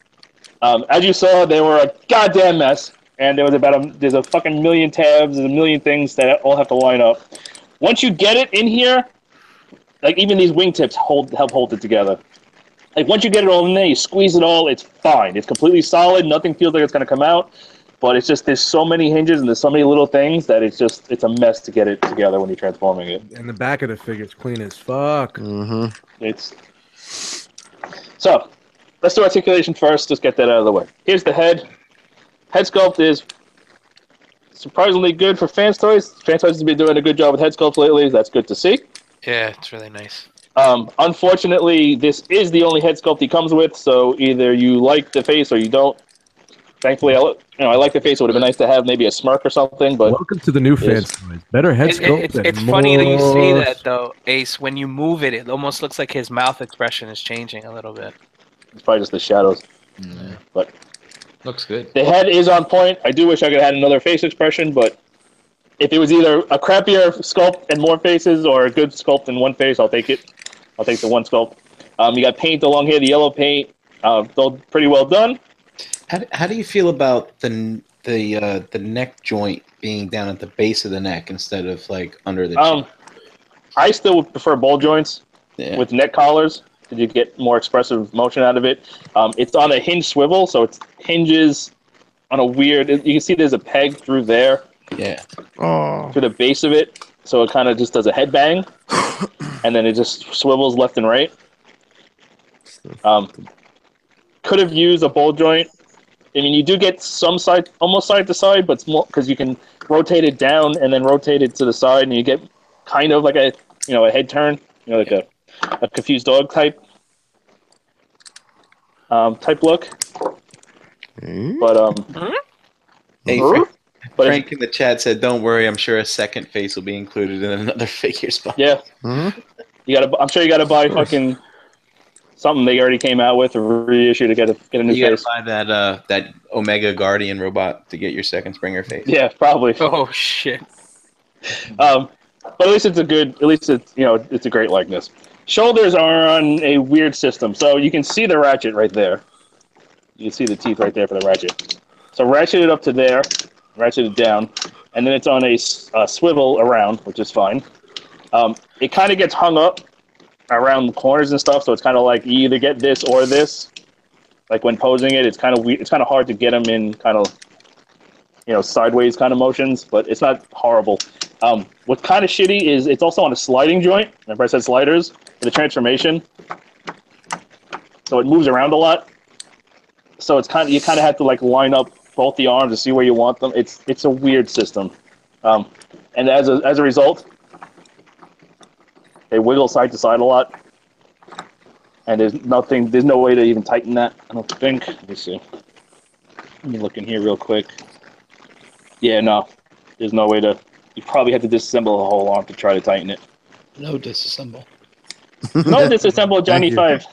as you saw, they were a goddamn mess, and there was there's a fucking million tabs, there's a million things that all have to line up. Once you get it in here, like even these wingtips help hold it together. Like once you get it all in there, you squeeze it all, it's fine. It's completely solid. Nothing feels like it's gonna come out. But it's just there's so many hinges and there's so many little things that it's a mess to get it together when you're transforming it. And the back of the figure's clean as fuck. Mm-hmm. It's so let's do articulation first. Just get that out of the way. Here's the head. Head sculpt is surprisingly good for Fanstoys. Fanstoys has been doing a good job with head sculpt lately. That's good to see. Yeah, it's really nice. Unfortunately, this is the only head sculpt he comes with, so either you like the face or you don't. Thankfully, I like the face. It would have been nice to have maybe a smirk or something, but Welcome to the new Fanstoys. Better head sculpt. and It's funny that you say more- that, though, Ace. When you move it, it almost looks like his mouth expression is changing a little bit. it's probably just the shadows. Yeah. But Looks good. the head is on point. I do wish I could have had another face expression, but if it was either a crappier sculpt and more faces or a good sculpt and one face, I'll take it. I'll take the one sculpt. You got paint along here, the yellow paint. They're pretty well done. How do you feel about the neck joint being down at the base of the neck instead of like under the chin? I still would prefer ball joints with neck collars because you get more expressive motion out of it. It's on a hinge swivel, so it hinges on a weird. You can see there's a peg through there. Yeah. To the base of it, so it kind of just does a head bang, and then it just swivels left and right. Could have used a ball joint. I mean, you do get some side, almost side to side, but it's more because you can rotate it down and then rotate it to the side, and you get kind of like a head turn, like a confused dog type look. But hey, Frank in the chat said, "Don't worry, I'm sure a second face will be included in another figure spot." Yeah, I'm sure you gotta buy fucking something they already came out with, a reissue to get a new you face. You gotta buy that Omega Guardian robot to get your second Springer face. Yeah, probably. Oh shit. But at least it's a good. At least it's a great likeness. Shoulders are on a weird system, so you can see the ratchet right there. You can see the teeth right there for the ratchet. So ratchet it up to there, ratchet it down, and then it's on a swivel around, which is fine. It kind of gets hung up around the corners and stuff, so it's kind of like you either get this or this. Like when posing it, it's kind of weird. It's kind of hard to get them in kind of sideways kind of motions, but it's not horrible. What's kind of shitty is it's also on a sliding joint. Remember I said sliders for the transformation, so it moves around a lot. So it's you kind of have to like line up both the arms to see where you want them. It's a weird system, and as a result, they wiggle side to side a lot, and there's no way to even tighten that. I don't think. Let me see. Let me look in here real quick. Yeah, no, there's no way to. You probably have to disassemble the whole arm to try to tighten it. No disassemble. No disassemble, Johnny 5.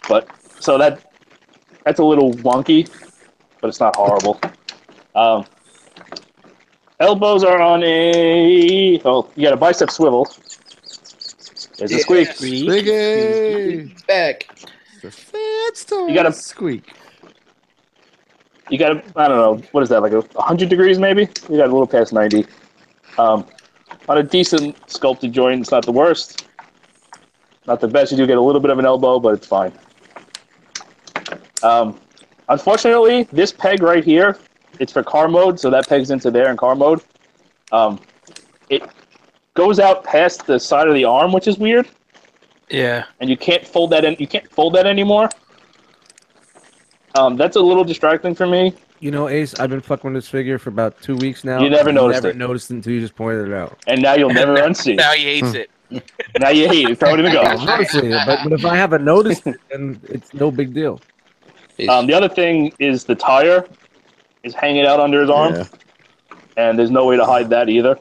But so that's a little wonky, but it's not horrible. Elbows are on you got a bicep swivel. There's a squeak. Squeaky. Back. The Fanstoys. You got a squeak. You got I don't know, what is that, like 100 degrees maybe? You got a little past 90. On a decent sculpted joint, it's not the worst. Not the best. You do get a little bit of an elbow, but it's fine. Unfortunately, this peg right here, it's for car mode, so that pegs into there in car mode. It goes out past the side of the arm, which is weird. Yeah. And you can't fold that in. You can't fold that anymore. That's a little distracting for me. Ace, I've been fucking with this figure for about 2 weeks now. You never noticed it. Never noticed it until you just pointed it out. And now you'll never unsee. Now he hates it. Now you hate it. Throw it in the garbage. Honestly, but if I haven't noticed it, then it's no big deal. The other thing is the tire is hanging out under his arm, and there's no way to hide that either.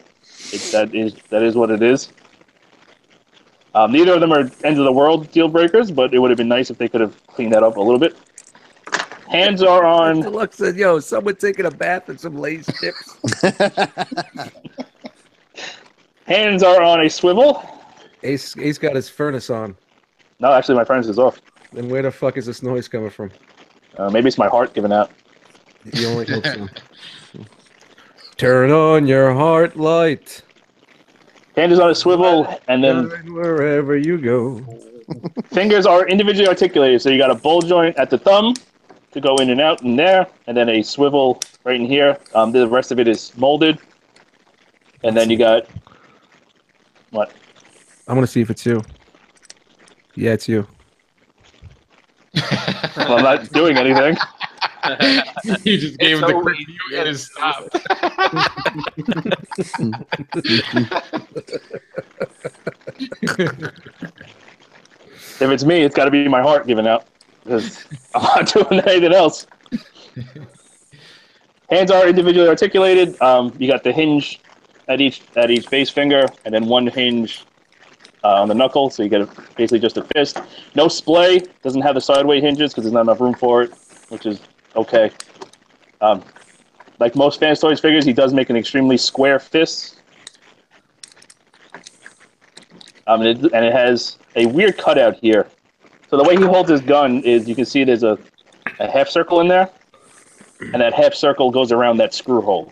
That is what it is. Neither of them are end of the world deal breakers, but it would have been nice if they could have cleaned that up a little bit. Hands are on. Look, said, "Yo, someone taking a bath and some Lay's chips." Hands are on a swivel. Ace got his furnace on. No, actually, my furnace is off. Then where the fuck is this noise coming from? Maybe it's my heart giving out. You only hope so. Turn on your heart light. Hand is on a swivel, and then wherever you go. Fingers are individually articulated. So you got a ball joint at the thumb to go in and out in there, and then a swivel right in here. The rest of it is molded, and then you got what? I'm gonna see if it's you. Yeah, it's you. Well, I'm not doing anything. You just gave him the credit and it stopped. If it's me, it's got to be my heart giving out, because I'm not doing anything else. Hands are individually articulated. You got the hinge at each base finger, and then one hinge on the knuckle, so you get basically just a fist. No splay. Doesn't have the sideway hinges because there's not enough room for it, which is okay. like most Fanstoys figures, he does make an extremely square fist. And it has a weird cutout here. So the way he holds his gun is, you can see there's a half circle in there, and that half circle goes around that screw hole,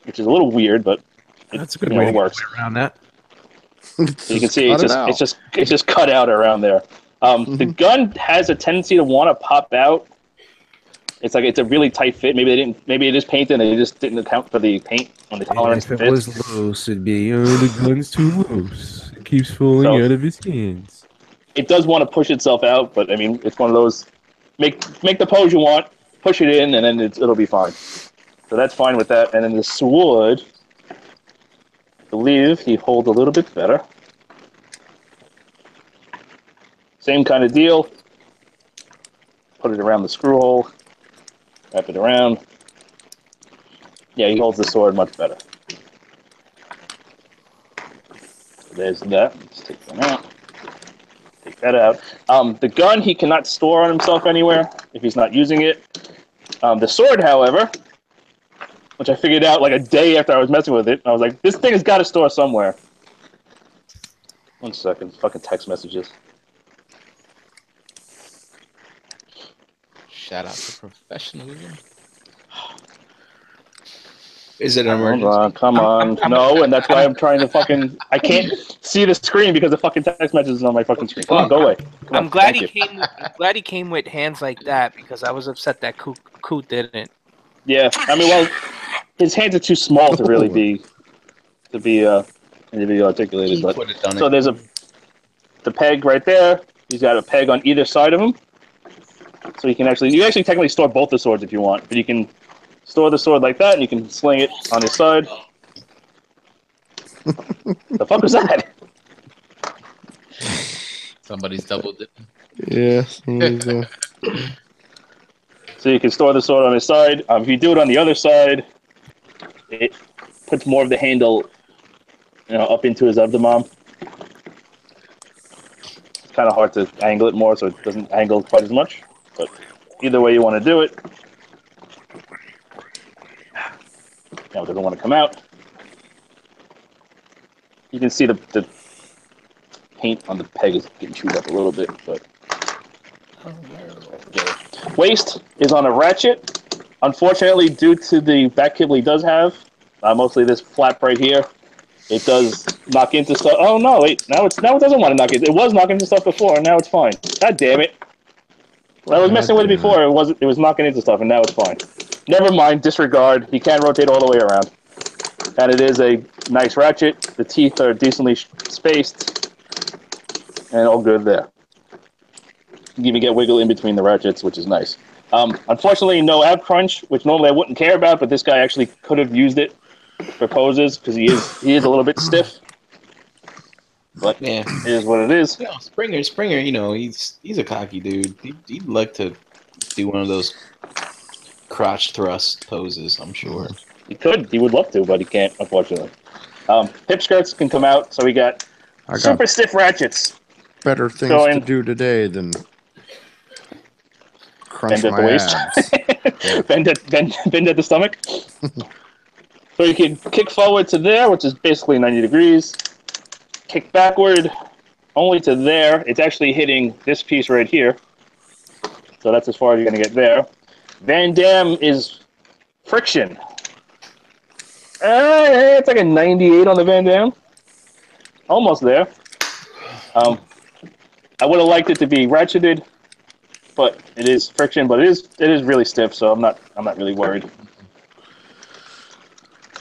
which is a little weird, but That's a good way it to works. get around that. So you can see it's just cut out around there. The gun has a tendency to want to pop out. It's a really tight fit. Maybe it is painted and they just didn't account for the paint on the tolerance. If it was loose, it'd be, the gun's too loose. It keeps falling out of his hands. It does want to push itself out, but I mean, it's one of those, make the pose you want, push it in, and then it'll be fine. So that's fine with that. And then the sword, I believe he holds a little bit better. Same kind of deal. Put it around the screw hole. Wrap it around. Yeah, he holds the sword much better. So there's that. Let's take that out. Take that out. The gun he cannot store on himself anywhere if he's not using it. The sword, however, which I figured out like a day after I was messing with it, I was like, this thing has got to store somewhere. 1 second. Fucking text messages. Shout out to professionalism. Is it an emergency? Hold on, come on. No, and that's why I'm trying to fucking... I can't see the screen because the fucking text message is on my fucking screen. Come on, go away. I'm glad he came with hands like that, because I was upset that Coot didn't. Yeah, I mean, well, his hands are too small to really be articulated. But so there's the peg right there. He's got a peg on either side of him, so you actually technically store both the swords if you want, but you can store the sword like that, and you can sling it on his side. The fuck was that? Somebody's double dipping. Yeah. So you can store the sword on his side. If you do it on the other side, it puts more of the handle, up into his abdomen. It's kind of hard to angle it more, so it doesn't angle quite as much. But either way you want to do it. Now it doesn't want to come out. You can see the paint on the peg is getting chewed up a little bit, but waist is on a ratchet. Unfortunately, due to the back cable he does have, mostly this flap right here, it does knock into stuff. Oh no! Wait, now it doesn't want to knock it. It was knocking into stuff before, and now it's fine. God damn it! When I was messing with it before, it was knocking into stuff, and now it's fine. Never mind. Disregard. He can rotate all the way around, and it is a nice ratchet. The teeth are decently spaced, and all good there. You can even get wiggle in between the ratchets, which is nice. Unfortunately, no ab crunch, which normally I wouldn't care about, but this guy actually could have used it for poses because he is a little bit stiff. But yeah, it is what it is. Springer, he's a cocky dude. He'd like to do one of those crotch thrust poses, I'm sure. He could. He would love to, but he can't, unfortunately. Hip skirts can come out, so we got super stiff ratchets. Better things to do today than crunch bend at the waist. Bend at the stomach. So you can kick forward to there, which is basically 90 degrees. Kick backward only to there. It's actually hitting this piece right here. So that's as far as you're going to get there. Van Damme is friction. It's like a 98 on the Van Damme. Almost there. I would have liked it to be ratcheted, but it is friction. But it is really stiff, so I'm not really worried.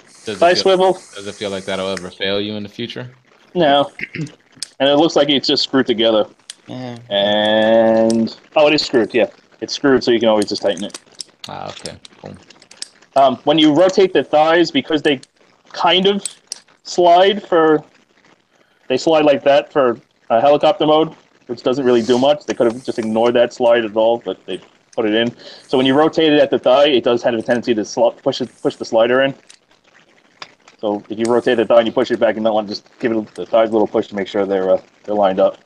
Side swivel. Does it feel like that'll ever fail you in the future? No. And it looks like it's just screwed together. Yeah. And it is screwed. Yeah, it's screwed, so you can always just tighten it. Ah, okay, cool. When you rotate the thighs, because they kind of slide like that for helicopter mode, which doesn't really do much. They could have just ignored that slide at all, but they put it in. So when you rotate it at the thigh, it does have a tendency to push the slider in. So if you rotate the thigh and you push it back, you might want to just give it the thighs a little push to make sure they're lined up.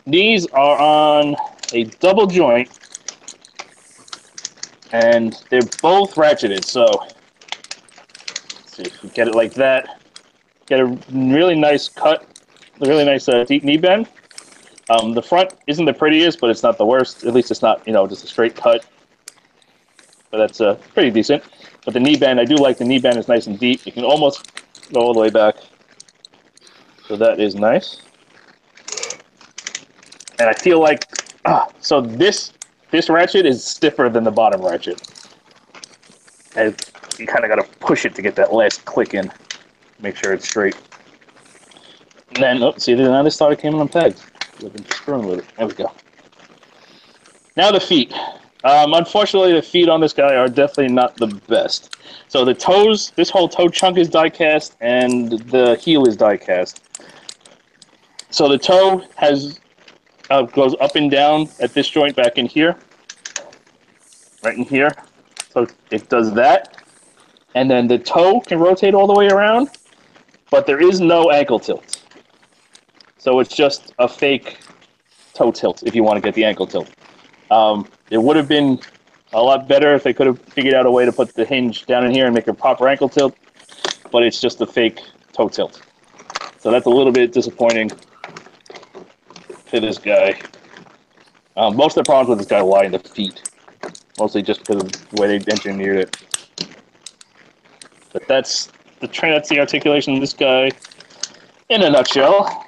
These are on a double joint. and they're both ratcheted. So let's see if we get it like that. Get a really nice cut, a really nice deep knee bend. The front isn't the prettiest, but it's not the worst. At least it's not, just a straight cut. But that's pretty decent. But the knee bend, I do like the knee bend. It's nice and deep. You can almost go all the way back. So that is nice. And I feel like, so this ratchet is stiffer than the bottom ratchet. And you kind of got to push it to get that last click in. Make sure it's straight. And then, see, now this started came unpegged. I've been screwing with it. There we go. Now the feet. Unfortunately, the feet on this guy are definitely not the best. So the toes, this whole toe chunk is die cast, and the heel is die cast. So the toe goes up and down at this joint back in here, right in here. So it does that, and then the toe can rotate all the way around, but there is no ankle tilt. So it's just a fake toe tilt if you want to get the ankle tilt. It would have been a lot better if they could have figured out a way to put the hinge down in here and make a proper ankle tilt, but it's just a fake toe tilt. So that's a little bit disappointing for this guy. Most of the problems with this guy lie in the feet, mostly just because of the way they engineered it. But that's the articulation of this guy in a nutshell.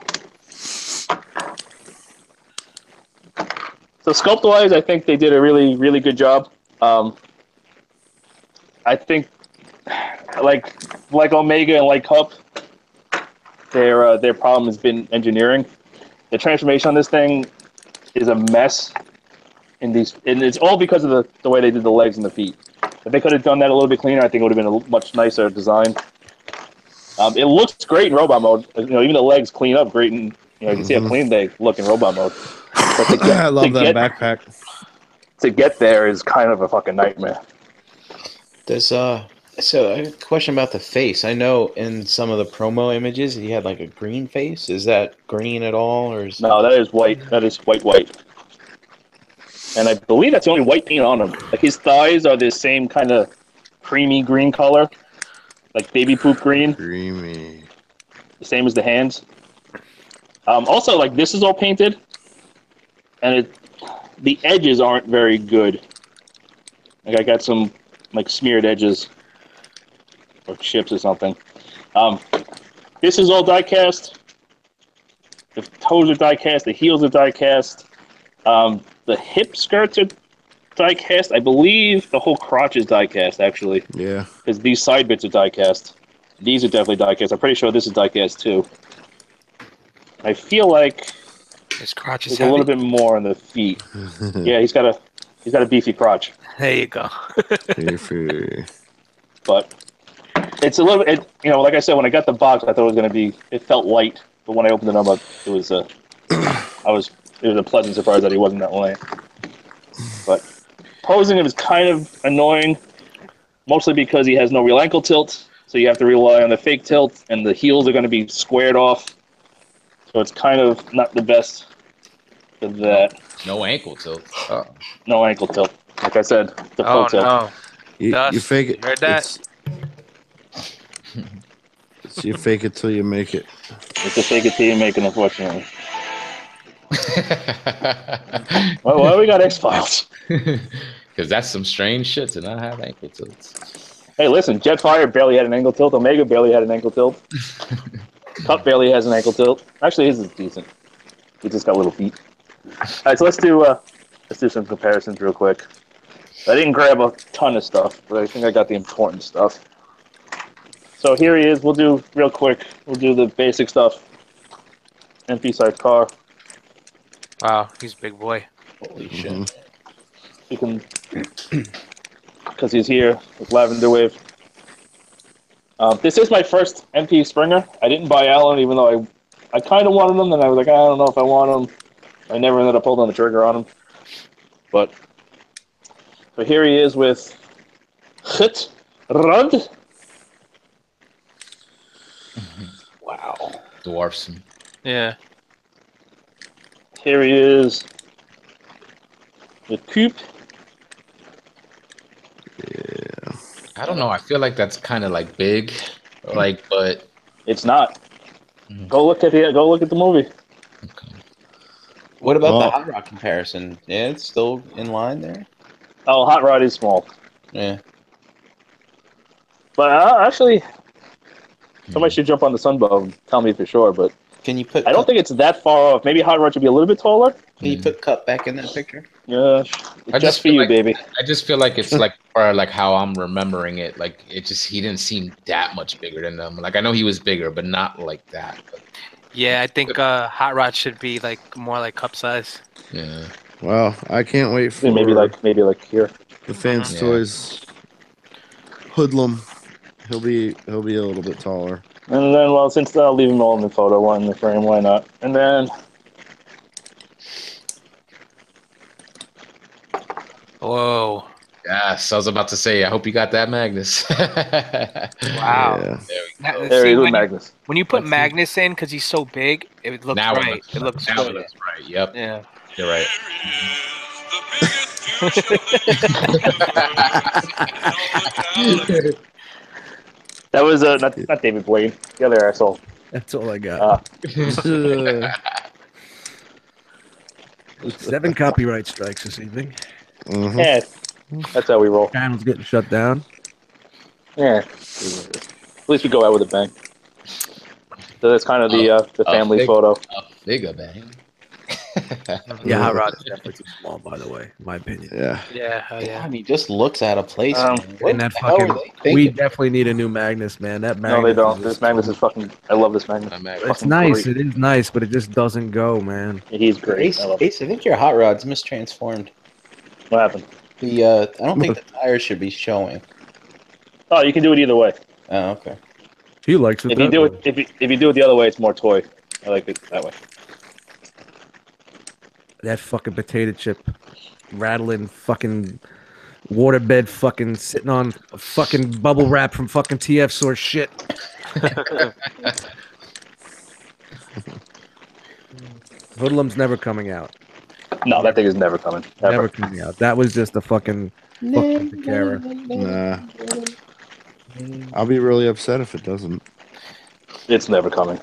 So sculpt-wise, I think they did a really, really good job. I think, like Omega and like Cup, their problem has been engineering. The transformation on this thing is a mess. And it's all because of the way they did the legs and the feet. If they could have done that a little bit cleaner, I think it would have been a much nicer design. It looks great in robot mode. Even the legs clean up great, and you can see how clean they look in robot mode. But I love that backpack. To get there is kind of a fucking nightmare. There's so a question about the face. I know in some of the promo images he had like a green face. Is that green at all, or is no? That is white. That is white. And I believe that's the only white paint on him. Like his thighs are the same kind of creamy green color, like baby poop green. Creamy. The same as the hands. Also, like this is all painted, and the edges aren't very good. Like I got some like smeared edges or chips or something. This is all die cast. The toes are die cast. The heels are die cast. The hip skirts are die cast. I believe the whole crotch is die cast actually. Yeah. Because these side bits are die cast. These are definitely die cast. I'm pretty sure this is die cast too. I feel like his crotch is there's a little bit more on the feet. Yeah, he's got a beefy crotch. There you go. Beefy. But it's a little bit, like I said, when I got the box, I thought it was going to be, it felt light. But when I opened it up, it was a pleasant surprise that he wasn't that light. But posing him is kind of annoying, mostly because he has no real ankle tilt. So you have to rely on the fake tilt, and the heels are going to be squared off. So it's kind of not the best for that. No ankle tilt. No ankle tilt. Like I said, the full tilt. No. You fake it. You heard that? It's you fake it till you make it. It's a fake it till you make it, unfortunately. Well, why we got X-Files? Because that's some strange shit to not have ankle tilts. Hey, listen, Jetfire barely had an ankle tilt. Omega barely had an ankle tilt. Cup barely has an ankle tilt. Actually, his is decent. He just got little feet. All right, so let's do some comparisons real quick. I didn't grab a ton of stuff, but I think I got the important stuff. So here he is. We'll do real quick. We'll do the basic stuff. MP size car. Wow, he's a big boy. Holy shit. You can, because he's here with Lavender Wave. This is my first MP Springer. I didn't buy Allen, even though I kind of wanted him, and I was like, I don't know if I want him. I never ended up pulling the trigger on him. But here he is with Hit Rud. Wow. Dwarfs him. Yeah. Here he is with Coop. I don't know. I feel like that's kind of like big, like, but It's not. Go look at the movie. okay. What about the Well- Hot Rod comparison? Yeah, it's still in line there. Oh, Hot Rod is small, Yeah. but actually, somebody should jump on the Sunbow and tell me for sure. But Can you put? I don't think it's that far off. Maybe Hot Rod should be a little bit taller. Can you put Cup back in that picture? Yeah, I just for feel you, like, baby. I just feel like it's like, or like how I'm remembering it. Like he didn't seem that much bigger than them. Like I know he was bigger, but not like that. But, Yeah, I think Hot Rod should be like more like cup size. yeah. Well, I can't wait for Maybe like here. the Fanstoys hoodlum. He'll be a little bit taller. And then, well, since I'll leave them all in the photo, one in the frame, why not? And then, Whoa! Yes, I was about to say. I hope you got that, Magnus. Wow. Yeah. there See, is with when, Magnus. when you put Let's see. Magnus in, because he's so big, it looks Now right. It looks now it good. looks right. Yep. Yeah. You're right. That was not David Blaine, the other asshole. That's all I got. 7 copyright strikes this evening. Mhm. Yeah, that's how we roll. Channel's getting shut down. Yeah, at least we go out with a bang. So that's kind of the family big- photo. A FIGGAH bang. Yeah, Hot Rod is definitely too small, by the way, in my opinion. Yeah. Yeah. Hell yeah. God, he just looks out of place. Man. What And that the hell fucking, are they we thinking? definitely need a new Magnus, man. That Magnus. No, they don't. is This just- Magnus is fucking. I love this Magnus. It's fucking nice. great. It is nice, but it just doesn't go, man. He's great. Ace, I love it. Ace, I think your Hot Rod's mistransformed. What happened? The I don't think the tires should be showing. Oh, you can do it either way. Oh, okay. He likes it. If you that do way. it, if you do it the other way, it's more toy. I like it that way. That fucking potato chip rattling fucking waterbed fucking sitting on a fucking bubble wrap from fucking TF source shit. Hoodlum's never coming out. No, that thing is never coming. Ever. Never coming out. That was just a fucking fucking Takara. Nah. I'll be really upset if it doesn't. It's never coming.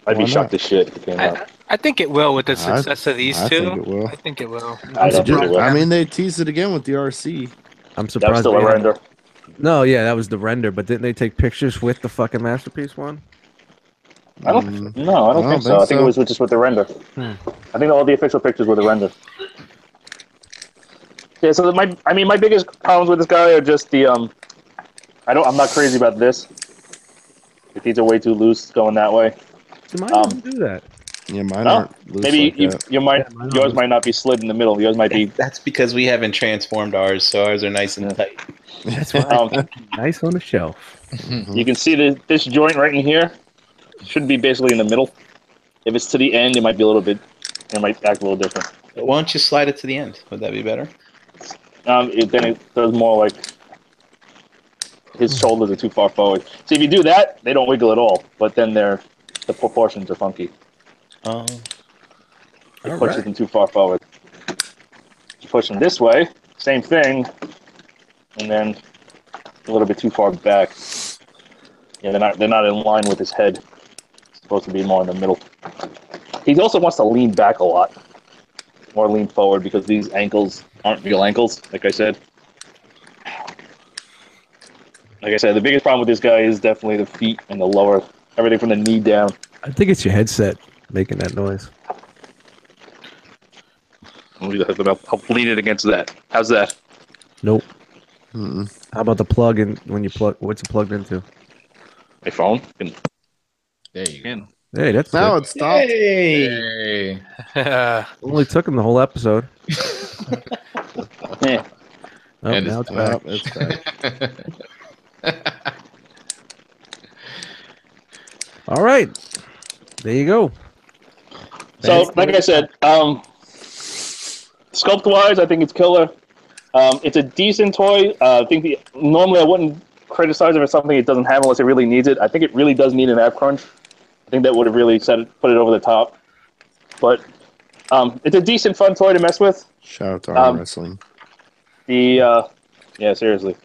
I'd be Why shocked not? as shit if it came out. I think it will with the success of these I two. think it will. I think it will. I don't think it will. I mean, they teased it again with the RC. I'm That was surprised. still they a haven't- render. No, yeah, that was the render, but didn't they take pictures with the fucking masterpiece one? I don't. No, I don't think so. I think it was just with the render. I think all the official pictures were the render. Yeah. So my biggest problems with this guy are just the I'm not crazy about this. These are way too loose going that way. Mine doesn't do that. Yeah, mine No, aren't loose maybe like that. yours might not be slid in the middle. Yours might be. That's because we haven't transformed ours, so ours are nice and tight. That's why nice on the shelf. You can see this joint right in here should be basically in the middle. If it's to the end, it might be a little bit. It might act a little different. Why don't you slide it to the end? Would that be better? Then it does more like his shoulders are too far forward. See, if you do that, they don't wiggle at all. But then the proportions are funky. Oh. It pushes them too far forward. You push them this way, same thing, and then a little bit too far back. Yeah, they're not in line with his head. It's supposed to be more in the middle. He also wants to lean back a lot, more lean forward because these ankles aren't real ankles. Like I said, the biggest problem with this guy is definitely the feet and the lower, everything from the knee down. I think it's your headset making that noise. I'll lean it against that. How's that? Nope. Mm-mm. How about the plug in when you plug? What's it plugged into? My phone? There you go. Hey, that's Now good. it's stopped. Hey. Only took him the whole episode. Yeah. Oh, And now it's it's back. It's back. All right, there you go. So, like I said, sculpt-wise, I think it's killer. It's a decent toy. I think normally I wouldn't criticize it for something it doesn't have unless it really needs it. I think it really does need an app crunch. I think that would have really put it over the top. But it's a decent, fun toy to mess with. Shout out to arm wrestling. Yeah, seriously,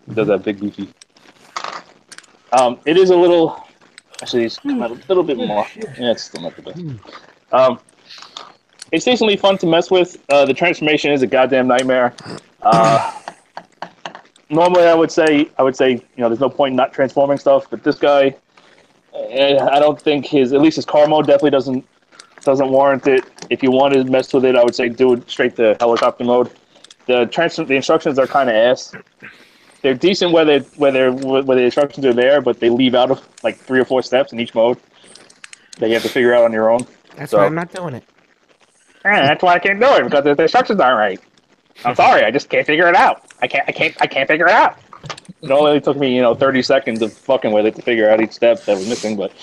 it does that big beefy. It is a little. Actually, it's come out a little bit more. Yeah, it's still not the best. It's decently fun to mess with. The transformation is a goddamn nightmare. Normally, I would say, there's no point in not transforming stuff, but this guy, I don't think at least his car mode definitely doesn't warrant it. If you want to mess with it, I would say do it straight to helicopter mode. The instructions are kind of ass. They're decent where the instructions are there, but they leave out of like 3 or 4 steps in each mode that you have to figure out on your own. That's why I'm not doing it. That's why I can't do it, because the instructions aren't right. I'm sorry, I just can't figure it out. I can't figure it out. It only took me 30 seconds of fucking with it to figure out each step that was missing, but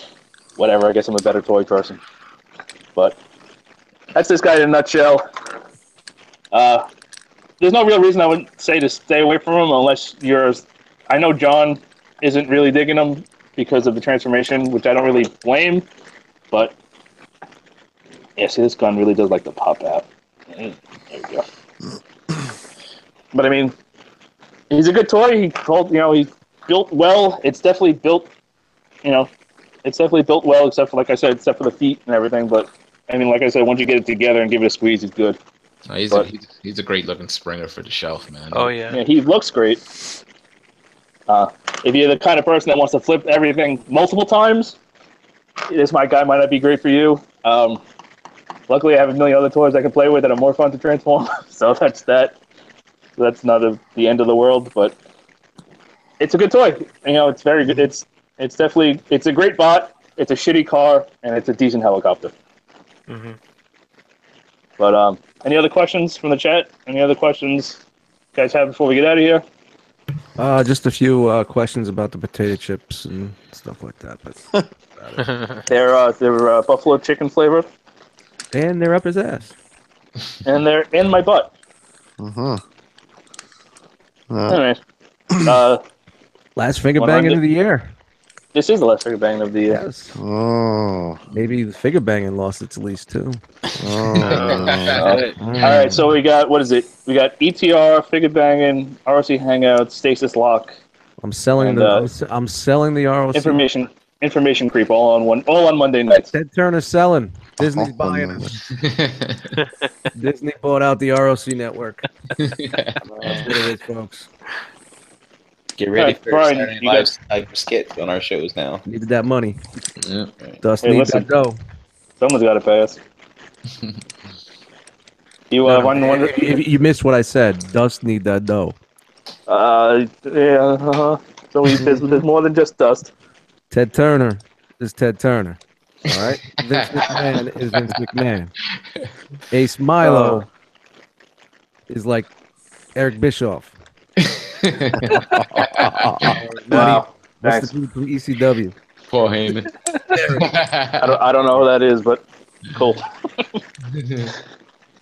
whatever. I guess I'm a better toy person. But that's this guy in a nutshell. There's no real reason I would say to stay away from him unless you're. I know John isn't really digging him because of the transformation, which I don't really blame. But yeah, see, this gun really does like to pop out. There you go. But I mean, he's a good toy. He's built well. It's definitely built. It's definitely built well, except for, like I said, except for the feet and everything. But I mean, like I said, once you get it together and give it a squeeze, he's good. He's a great looking Springer for the shelf, man. Oh yeah. Yeah, he looks great. If you're the kind of person that wants to flip everything multiple times, this guy might not be great for you. Luckily, I have a million other toys I can play with that are more fun to transform. So that's that. That's not the end of the world, but it's a good toy. It's very good. It's definitely a great bot. It's a shitty car, and it's a decent helicopter. Mm-hmm. But any other questions from the chat? Any other questions you guys have before we get out of here? Just a few questions about the potato chips and stuff like that. But they're buffalo chicken flavored, and they're up his ass, and they're in my butt. Anyway, last finger banging of the year. This is the last finger banging of the year. Yes. Oh. Maybe the figure banging lost its lease too. All right, so we got, what is it? We got ETR, figure banging, ROC Hangout, Stasis Lock. I'm selling I'm selling the ROC. Information creep all on Monday nights. Ted Turner selling. Disney's buying us. Disney bought out the ROC network. That's what it is, folks. Get ready for Brian, Saturday Night Live skits on our shows now. Needed that money. Yeah. Dust Hey, needs listen. that dough. Someone's got to pay us. You missed what I said. Dust need that dough. Yeah. So there's more than just dust. Ted Turner is Ted Turner. All right. Vince McMahon is Vince McMahon. Ace Milo is like Eric Bischoff. Wow. What's the dude from ECW? Paul Heyman. I don't know who that is, but cool.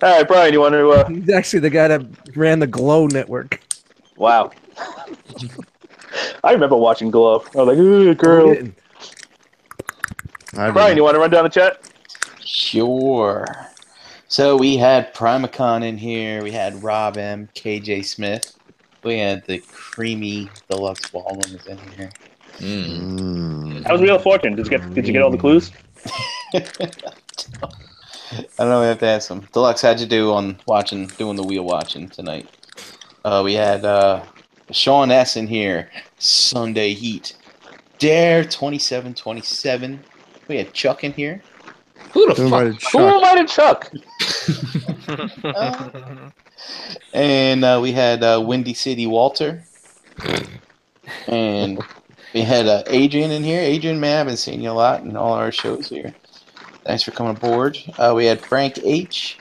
All right, Brian, you want to? He's actually the guy that ran the Glow network. Wow. I remember watching Glow. I was like, ooh, girl. Brian, you want to run down the chat? Sure. So we had Primacon in here. We had Rob M, KJ Smith. We had the creamy deluxe ballrooms in here. How was Wheel of Fortune? Did you get all the clues? I don't know. We have to ask them. Deluxe, how'd you do on doing the wheel watching tonight? We had Sean S in here. Sunday Heat. Dare 2727. We had Chuck in here. Who the fuck? Who invited Chuck? And we had Windy City Walter. And we had Adrian in here. Adrian, man, I haven't seen you a lot in all our shows here. Thanks for coming aboard. We had Frank H.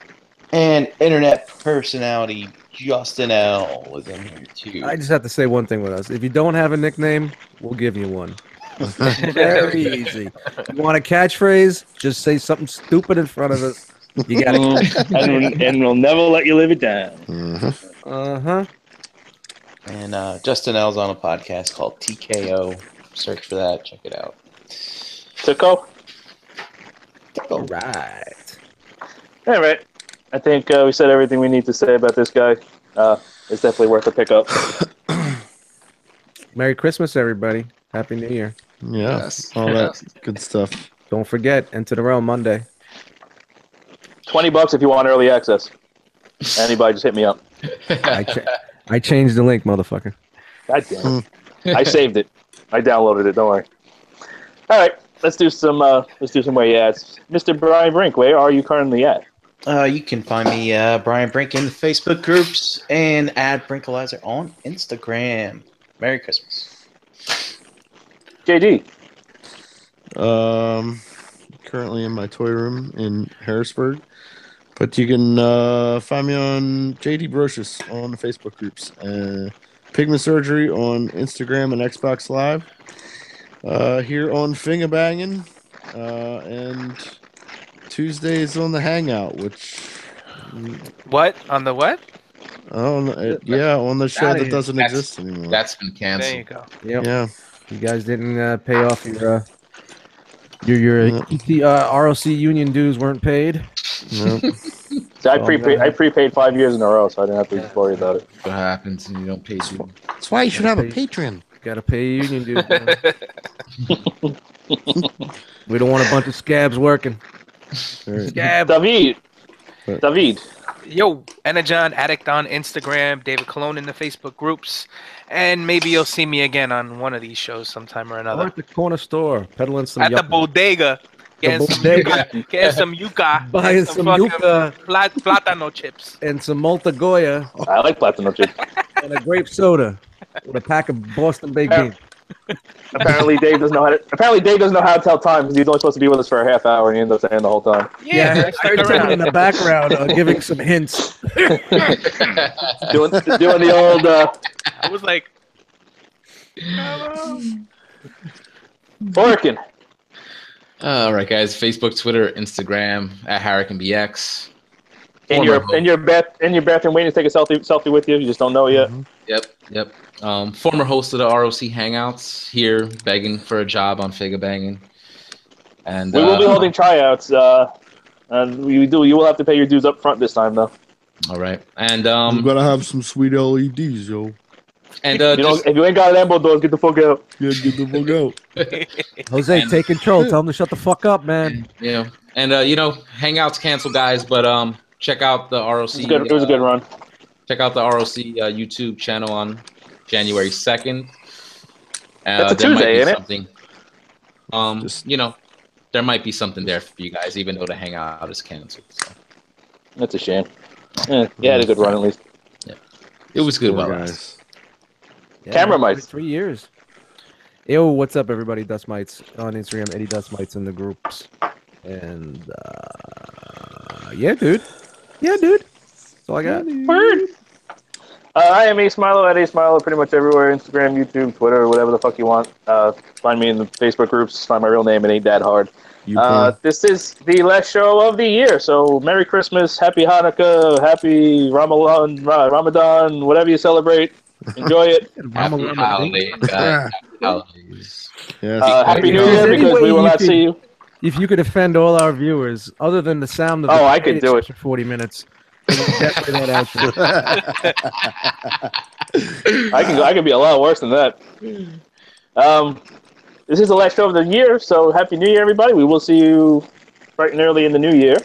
And internet personality Justin L. was in here too. I just have to say one thing with us. If you don't have a nickname, we'll give you one. Very easy. You want a catchphrase? Just say something stupid in front of us. You got it. And we'll never let you live it down. Uh-huh. And Justin L's on a podcast called TKO. Search for that. Check it out. Tuco? All right. All right. I think we said everything we need to say about this guy. It's definitely worth a pickup. Merry Christmas, everybody. Happy New Year. Yeah, Yes. all that good stuff. Don't forget, Enter the Realm Monday. $20 if you want early access. Anybody, just hit me up. I changed the link, motherfucker. God damn it! I saved it. I downloaded it. Don't worry. All right, let's do some way ads. Mr. Brian Brink, where are you currently at? You can find me, Brian Brink, in the Facebook groups and at Brinkalizer on Instagram. Merry Christmas. JD. Currently in my toy room in Harrisburg, but you can find me on JD Brocious on the Facebook groups. Pigment Surgery on Instagram and Xbox Live. Here on FIGGAH Bangin', and Tuesdays on the Hangout, which What on the what? on the show that doesn't That's- exist anymore. That's been There canceled. you go. Yep. Yeah. You guys didn't pay off your ROC union dues weren't paid. Nope. So I prepaid 5 years in a row, so I didn't have to worry about it. What happens when you don't pay due? That's why you should have a Patreon. Gotta pay union dues. Man. We don't want a bunch of scabs working. Scab. David. Yo, Energon Addict on Instagram, David Colon in the Facebook groups, and maybe you'll see me again on one of these shows sometime or Or another. at the corner store, peddling some At the yucca. bodega, getting some yuca, Buying and some fucking yucca. Platano chips. And some Malta Goya I like Platinum Chick. and a grape soda with a pack of Boston baked beans. Apparently, Dave doesn't know how to tell time because he's only supposed to be with us for a half hour, and he ends up staying the whole time. Yeah, I started sitting in the background giving some hints. doing the old. I was like, Orkin. All right, guys. Facebook, Twitter, Instagram at HurricaneBX. In your bathroom waiting to take a selfie with you. You just don't know yet. Yep. Former host of the ROC Hangouts here, begging for a job on FIGGAH Bangin'. And We will be holding tryouts, and you will have to pay your dues up front this time, though. All right, and You gotta have some sweet LEDs, yo. and if you ain't got Lambo doors, get the fuck out. Yeah, get the fuck out. Jose, take control. Tell him to shut the fuck up, man. Hangouts cancel, guys, but check out the ROC. It was a good run. Check out the ROC YouTube channel on January 2nd. That's a Tuesday, ain't it? There might be something there for you guys, even though the hangout is canceled. So. That's a shame. Yeah, had a good run at least. Yeah, it was good. Poor Well, guys. Yeah, Camera mites. 3 years. Yo, what's up, everybody? Dust Mites on Instagram. Eddie Dust Mites in the groups. And yeah, dude. That's all I got. Word. I am Smilo at Smilo pretty much everywhere. Instagram, YouTube, Twitter, whatever the fuck you want. Find me in the Facebook groups. Find my real name. It ain't that hard. This is the last show of the year. So Merry Christmas, Happy Hanukkah, Happy Ramadan, whatever you celebrate. Enjoy it. happy holidays, guys. Happy holidays. Yes. Happy New Year Any because way we will you not could- see you. If you could offend all our viewers, other than the sound of I could do it for 40 minutes. Definitely that outro. I can be a lot worse than that. This is the last show of the year, so Happy New Year, everybody. We will see you bright and early in the new year.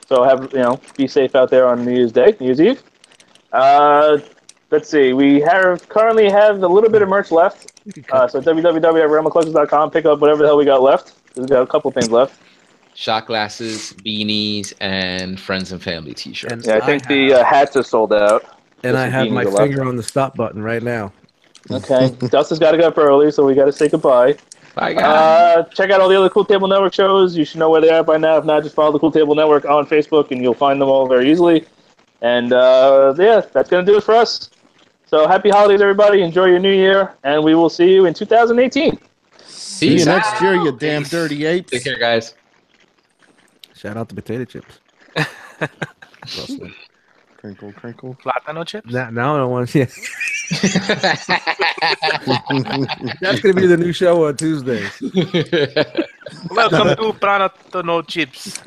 So be safe out there on New Year's Eve. Let's see. We currently have a little bit of merch left. So www.realmcollections.com. Pick up whatever the hell we got left. We've got a couple things left. Shot glasses, beanies, and friends and family T-shirts. Yeah, I think the hats are sold out. And I Just have the my beanies are finger left. on the stop button right now. Okay. Dustin's got to go up early, so we got to say goodbye. Bye, guys. Check out all the other Cool Table Network shows. You should know where they are by now. If not, just follow the Cool Table Network on Facebook, and you'll find them all very easily. And that's going to do it for us. So happy holidays, everybody. Enjoy your new year, and we will see you in 2018. See you next year, you damn dirty apes. Take care, guys. Shout out to potato chips. Crinkle, crinkle. Platano chips? Now I don't want to. Yeah. That's going to be the new show on Tuesdays. Welcome to Platano chips.